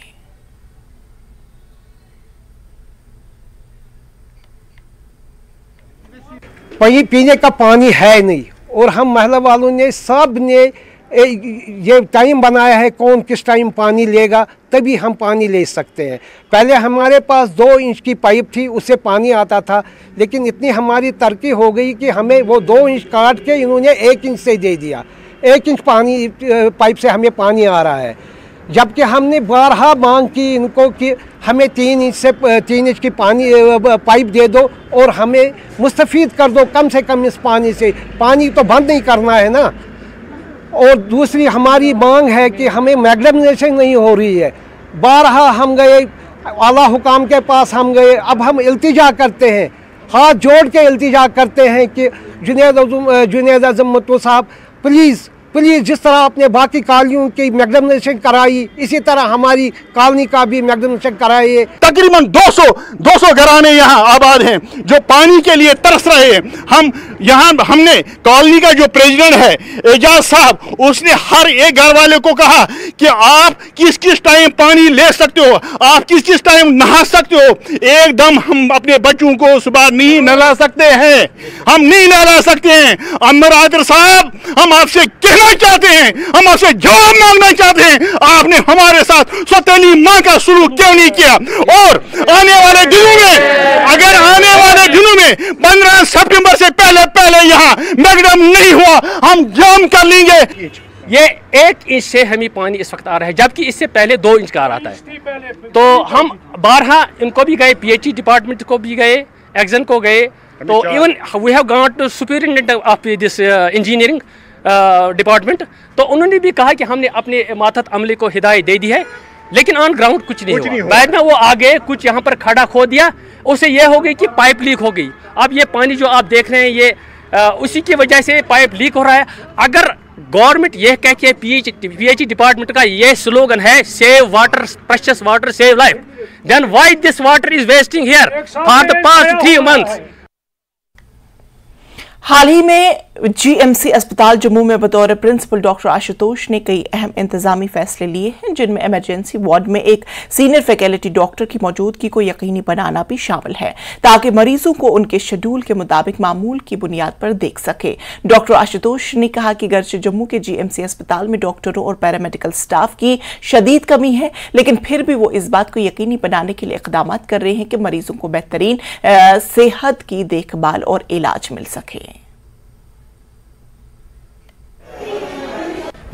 पीने का पानी है नहीं और हम महल्ला वालों ने सब ने ये टाइम बनाया है कौन किस टाइम पानी लेगा, तभी हम पानी ले सकते हैं। पहले हमारे पास 2 इंच की पाइप थी, उससे पानी आता था, लेकिन इतनी हमारी तरक्की हो गई कि हमें वो 2 इंच काट के इन्होंने 1 इंच से दे दिया। 1 इंच पानी पाइप से हमें पानी आ रहा है, जबकि हमने बारहा मांग की इनको कि हमें 3 इंच की पानी पाइप दे दो और हमें मुस्तफ़ीद कर दो कम से कम इस पानी से। पानी तो बंद नहीं करना है ना। और दूसरी हमारी मांग है कि हमें मैग्नेटाइजेशन नहीं हो रही है। बारहा हम गए, आला हुकाम के पास हम गए, अब हम इल्तिजा करते हैं, हाथ जोड़ के इल्तिजा करते हैं कि जुनैद आज़म मत्तू साहब प्लीज़ जिस तरह आपने बाकी कॉलोनियों की मैग्नेटाइजेशन कराई, इसी तरह हमारी कॉलोनी का भी मैग्नेटाइजेशन कराइए। तकरीबन 200 घराने यहाँ आबाद हैं जो पानी के लिए तरस रहे हैं। हमने कॉलोनी का जो प्रेसिडेंट है एजाज साहब, उसने हर एक घर वाले को कहा कि आप किस टाइम पानी ले सकते हो, आप किस टाइम नहा सकते हो। एकदम हम अपने बच्चों को सुबह नहीं नहला सकते हैं, हम नहीं नहला सकते हैं। अमर आदिर साहब, हम आपसे चाहते हैं, हम आपसे जवाब मांगना चाहते हैं, आपने हमारे साथ सौतेली मां का सुलूक क्यों नहीं किया। और आने वाले दिनों में 15 सितंबर से पहले यहाँ मैग्डम नहीं हुआ, हम जाम कर लेंगे। ये 1 इंच से हमें पानी इस वक्त आ रहा है, जबकि इससे पहले 2 इंच का आ रहा है। तो हम बारहा इनको भी गए, PHE डिपार्टमेंट को भी गए, एक्जन को गए, तो even we have got to superintendent of this engineering department, तो उन्होंने भी कहा कि हमने अपने मातहत अमले को हिदायत दे दी है, लेकिन ऑन ग्राउंड कुछ नहीं हुआ। बाद में वो आगे कुछ यहाँ पर खड़ा खो दिया, उससे ये हो गई कि पाइप लीक हो गई। अब ये पानी जो आप देख रहे हैं ये उसी की वजह से पाइप लीक हो रहा है। अगर गवर्नमेंट ये कह के PHE डिपार्टमेंट का ये स्लोगन है save water, precious water save life, then why this water is wasting here for the past 3 months. हाल ही में GMC अस्पताल जम्मू में बतौर प्रिंसिपल डॉक्टर आशुतोष ने कई अहम इंतजामी फैसले लिए हैं, जिनमें इमरजेंसी वार्ड में एक सीनियर फैकल्टी डॉक्टर की मौजूदगी को यकीनी बनाना भी शामिल है, ताकि मरीजों को उनके शेड्यूल के मुताबिक मामूल की बुनियाद पर देख सके। डॉक्टर आशुतोष ने कहा कि गर्चे जम्मू के GMC अस्पताल में डॉक्टरों और पैरामेडिकल स्टाफ की शदीद कमी है, लेकिन फिर भी वो इस बात को यकीनी बनाने के लिए इकदाम कर रहे हैं कि मरीजों को बेहतरीन सेहत की देखभाल और इलाज मिल सके।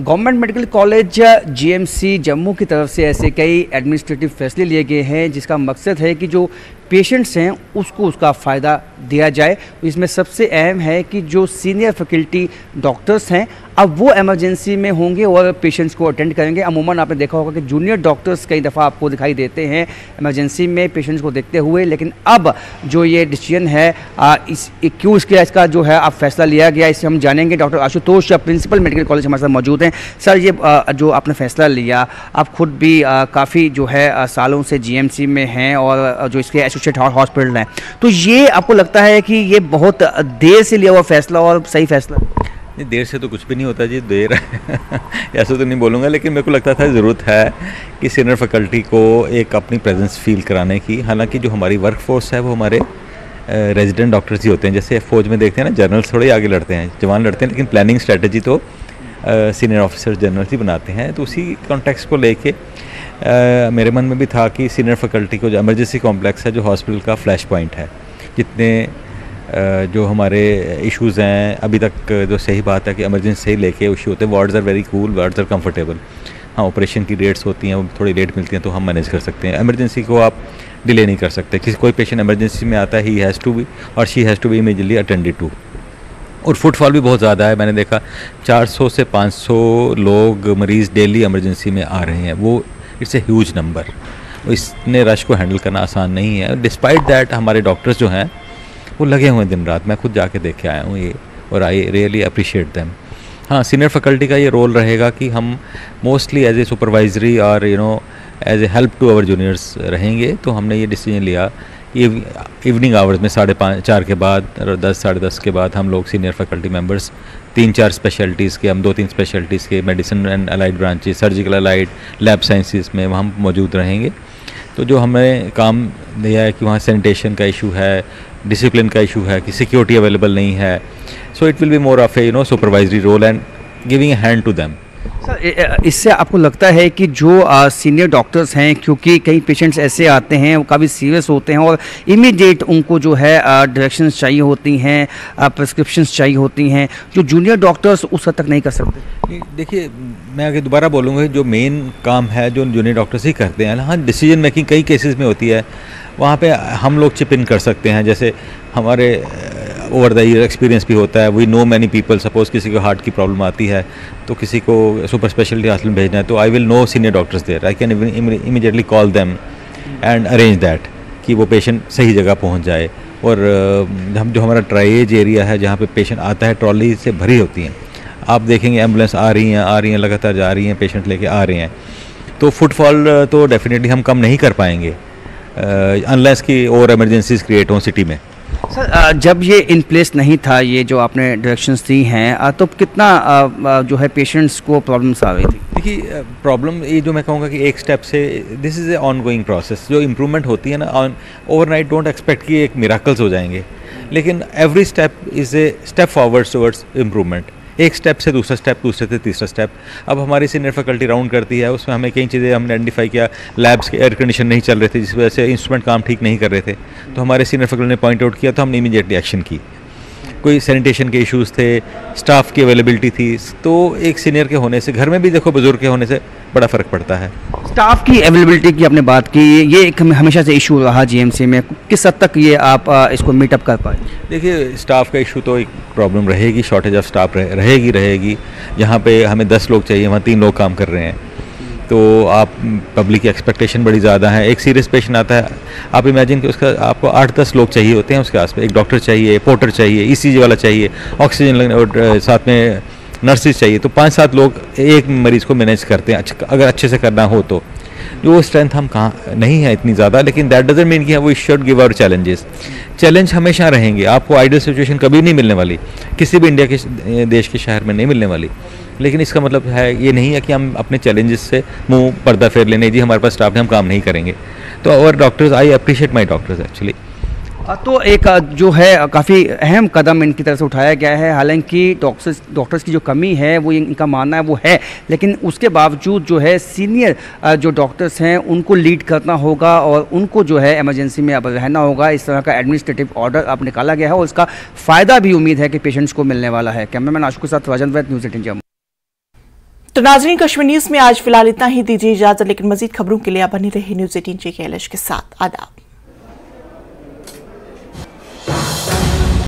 Government medical college GMC Jammu की तरफ से ऐसे कई एडमिनिस्ट्रेटिव फैसले लिए गए हैं, जिसका मकसद है कि जो पेशेंट्स हैं उसको उसका फ़ायदा दिया जाए। इसमें सबसे अहम है कि जो सीनियर फैकल्टी डॉक्टर्स हैं अब वो इमरजेंसी में होंगे और पेशेंट्स को अटेंड करेंगे। अमूमन आपने देखा होगा कि जूनियर डॉक्टर्स कई दफ़ा आपको दिखाई देते हैं इमरजेंसी में पेशेंट्स को देखते हुए, लेकिन अब जो ये डिसीजन है क्यों इसका जो है अब फैसला लिया गया, इसे हम जानेंगे। Doctor Ashutosh principal medical college हमारे साथ मौजूद हैं। सर, ये जो आपने फैसला लिया, आप खुद भी काफ़ी जो है सालों से GMC में हैं और जो इसके एसोसिएट हॉस्पिटल हैं, तो ये आपको लगता है कि ये बहुत देर से लिया हुआ फैसला और सही फैसला? नहीं, देर से तो कुछ भी नहीं होता जी, देर ऐसा तो नहीं बोलूँगा, लेकिन मेरे को लगता था ज़रूरत है कि सीनियर फैकल्टी को एक अपनी प्रेजेंस फील कराने की। हालांकि जो हमारी वर्क फोर्स है वो हमारे रेजिडेंट डॉक्टर्स ही होते हैं। जैसे फौज में देखते हैं ना, जनरल्स थोड़े आगे लड़ते हैं, जवान लड़ते हैं, लेकिन प्लानिंग स्ट्रेटजी तो सीनियर ऑफिसर जनरली बनाते हैं। तो उसी कॉन्टेक्स्ट को लेके मेरे मन में भी था कि सीनियर फैकल्टी को जो इमरजेंसी कॉम्प्लेक्स है, जो हॉस्पिटल का फ्लैश पॉइंट है, जितने जो हमारे इश्यूज़ हैं अभी तक, जो सही बात है कि इमरजेंसी से ही लेके इशू होते हैं, wards are very cool, wards are comfortable. हाँ, ऑपरेशन की डेट्स होती हैं वो थोड़ी लेट मिलती हैं तो हम मैनेज कर सकते हैं। इमरजेंसी को आप डिले नहीं कर सकते। कोई पेशेंट इमरजेंसी में आता है, ही हैज़ टू बी और she has to be immediately attended to. और फुटफॉल भी बहुत ज़्यादा है, मैंने देखा 400 से 500 लोग मरीज़ डेली इमरजेंसी में आ रहे हैं। वो इट्स ए ह्यूज नंबर। इसने रश को हैंडल करना आसान नहीं है। डिस्पाइट दैट हमारे डॉक्टर्स जो हैं वो लगे हुए हैं दिन रात। मैं खुद जाके देख के आया हूँ ये, और आई रियली अप्रिशिएट दैम। हाँ, सीनियर फैकल्टी का ये रोल रहेगा कि हम मोस्टली एज ए सुपरवाइजरी और as a help to our juniors रहेंगे। तो हमने ये डिसीजन लिया इवनिंग आवर्स में 5:30 4 के बाद और 10 साढ़े 10 के बाद हम लोग सीनियर फैकल्टी मेंबर्स 3-4 स्पेशलिटीज़ के, हम 2-3 स्पेशलिटीज़ के, medicine and allied branches, surgical allied, lab sciences में हम मौजूद रहेंगे। तो जो हमें काम दिया है कि वहाँ सैनिटेशन का इशू है, डिसिप्लिन का इशू है, कि सिक्योरिटी अवेलेबल नहीं है, so it will be more of a supervisory role and giving a hand to them. Sir, इससे आपको लगता है कि जो सीनियर डॉक्टर्स हैं, क्योंकि कई पेशेंट्स ऐसे आते हैं वो काफ़ी सीरियस होते हैं और इमीडिएट उनको जो है डायरेक्शंस चाहिए होती हैं, प्रिस्क्रिप्शंस चाहिए होती हैं, जो जूनियर डॉक्टर्स उस हद तक नहीं कर सकते? देखिए, मैं आगे दोबारा बोलूँगा, जो मेन काम है जो जूनियर डॉक्टर्स ही करते हैं। हाँ, डिसीजन मेकिंग कई केसेस में होती है, वहाँ पे हम लोग चिप इन कर सकते हैं। जैसे हमारे ओवर द ईयर एक्सपीरियंस भी होता है। We know many people, suppose किसी को हार्ट की प्रॉब्लम आती है तो किसी को सुपर स्पेशलिटी हॉस्पिटल भेजना है, तो I will know senior doctors there, I can immediately call them and arrange that कि वो पेशेंट सही जगह पहुंच जाए। और हम जो हमारा ट्राइएज एरिया है जहाँ पे पेशेंट आता है, ट्रॉली से भरी होती हैं। आप देखेंगे एम्बुलेंस आ रही हैं, लगातार जा रही हैं, पेशेंट लेके आ रहे हैं। तो फुटफॉल तो डेफिनेटली हम कम नहीं कर पाएंगे अनलेस की और इमरजेंसीज क्रिएट हों सिटी में। सर, जब ये इन प्लेस नहीं था, ये जो आपने डायरेक्शंस दी हैं, तो कितना जो है पेशेंट्स को प्रॉब्लम्स आ रही थी? देखिए, प्रॉब्लम ये जो मैं कहूँगा कि एक स्टेप से, this is a on going process. जो इम्प्रूवमेंट होती है ना, ओवरनाइट डोंट एक्सपेक्ट कि एक मिराकल्स हो जाएंगे, लेकिन every step is a step forward towards improvement. एक स्टेप से दूसरा स्टेप, दूसरे से तीसरा स्टेप। अब हमारी सीनियर फैकल्टी राउंड करती है, उसमें हमें कई चीज़ें हमने आइडेंटिफाई किया। लैब्स के एयर कंडीशन नहीं चल रहे थे, जिस वजह से इंस्ट्रूमेंट काम ठीक नहीं कर रहे थे, तो हमारे सीनियर फैकल्टी ने पॉइंट आउट किया, तो हमने इमीडिएटली एक्शन की। कोई सैनिटेशन के इश्यूज़ थे, स्टाफ की अवेलेबिलिटी थी, तो एक सीनियर के होने से, घर में भी देखो बुजुर्ग के होने से बड़ा फ़र्क पड़ता है। स्टाफ की अवेलेबिलिटी की आपने बात की, ये एक हमेशा से इशू रहा जीएमसी में, किस हद तक ये आप इसको मीटअप कर पाए? देखिए, स्टाफ का इशू तो एक प्रॉब्लम रहेगी, शॉर्टेज ऑफ स्टाफ रहेगी। यहाँ पे हमें 10 लोग चाहिए, वहाँ 3 लोग काम कर रहे हैं, तो आप पब्लिक की एक्सपेक्टेशन बड़ी ज़्यादा है। एक सीरियस पेशेंट आता है, आप इमेजिन कि उसका आपको 8-10 लोग चाहिए होते हैं उसके आसपास। एक डॉक्टर चाहिए, पोर्टर चाहिए, ईसीजी वाला चाहिए, ऑक्सीजन और साथ में नर्सेज चाहिए, तो 5-7 लोग एक मरीज़ को मैनेज करते हैं अगर अच्छे से करना हो तो। जो स्ट्रेंथ हम कहाँ नहीं है इतनी ज़्यादा, लेकिन दैट डजंट मीन कि we should give our challenges. Challenge हमेशा रहेंगे, आपको आइडियल सिचुएशन कभी नहीं मिलने वाली, किसी भी इंडिया के देश के शहर में नहीं मिलने वाली, लेकिन इसका मतलब है ये नहीं है कि हम अपने चैलेंजेस से मुंह पर्दा फेर लेने, जी हमारे पास स्टाफ है हम काम नहीं करेंगे। तो और doctors, I appreciate my doctors actually. तो एक जो है काफ़ी अहम कदम इनकी तरफ से उठाया गया है। हालांकि डॉक्टर्स की जो कमी है वो इनका मानना है वो है, लेकिन उसके बावजूद जो है सीनियर जो डॉक्टर्स हैं उनको लीड करना होगा और उनको जो है इमरजेंसी में अब रहना होगा। इस तरह का एडमिनिस्ट्रेटिव ऑर्डर अब निकाला गया है और इसका फ़ायदा भी उम्मीद है कि पेशेंट्स को मिलने वाला है। कैमरामैन आशुक के साथ राजन वैद, न्यूज़ 18 जम्मू। तो नाज़रीन, कश्मीर न्यूज़ में आज फिलहाल इतना ही। दीजिए इजाजत, लेकिन मजीद खबरों के लिए आप बने रहे न्यूज़ 18 के साथ। आदाब।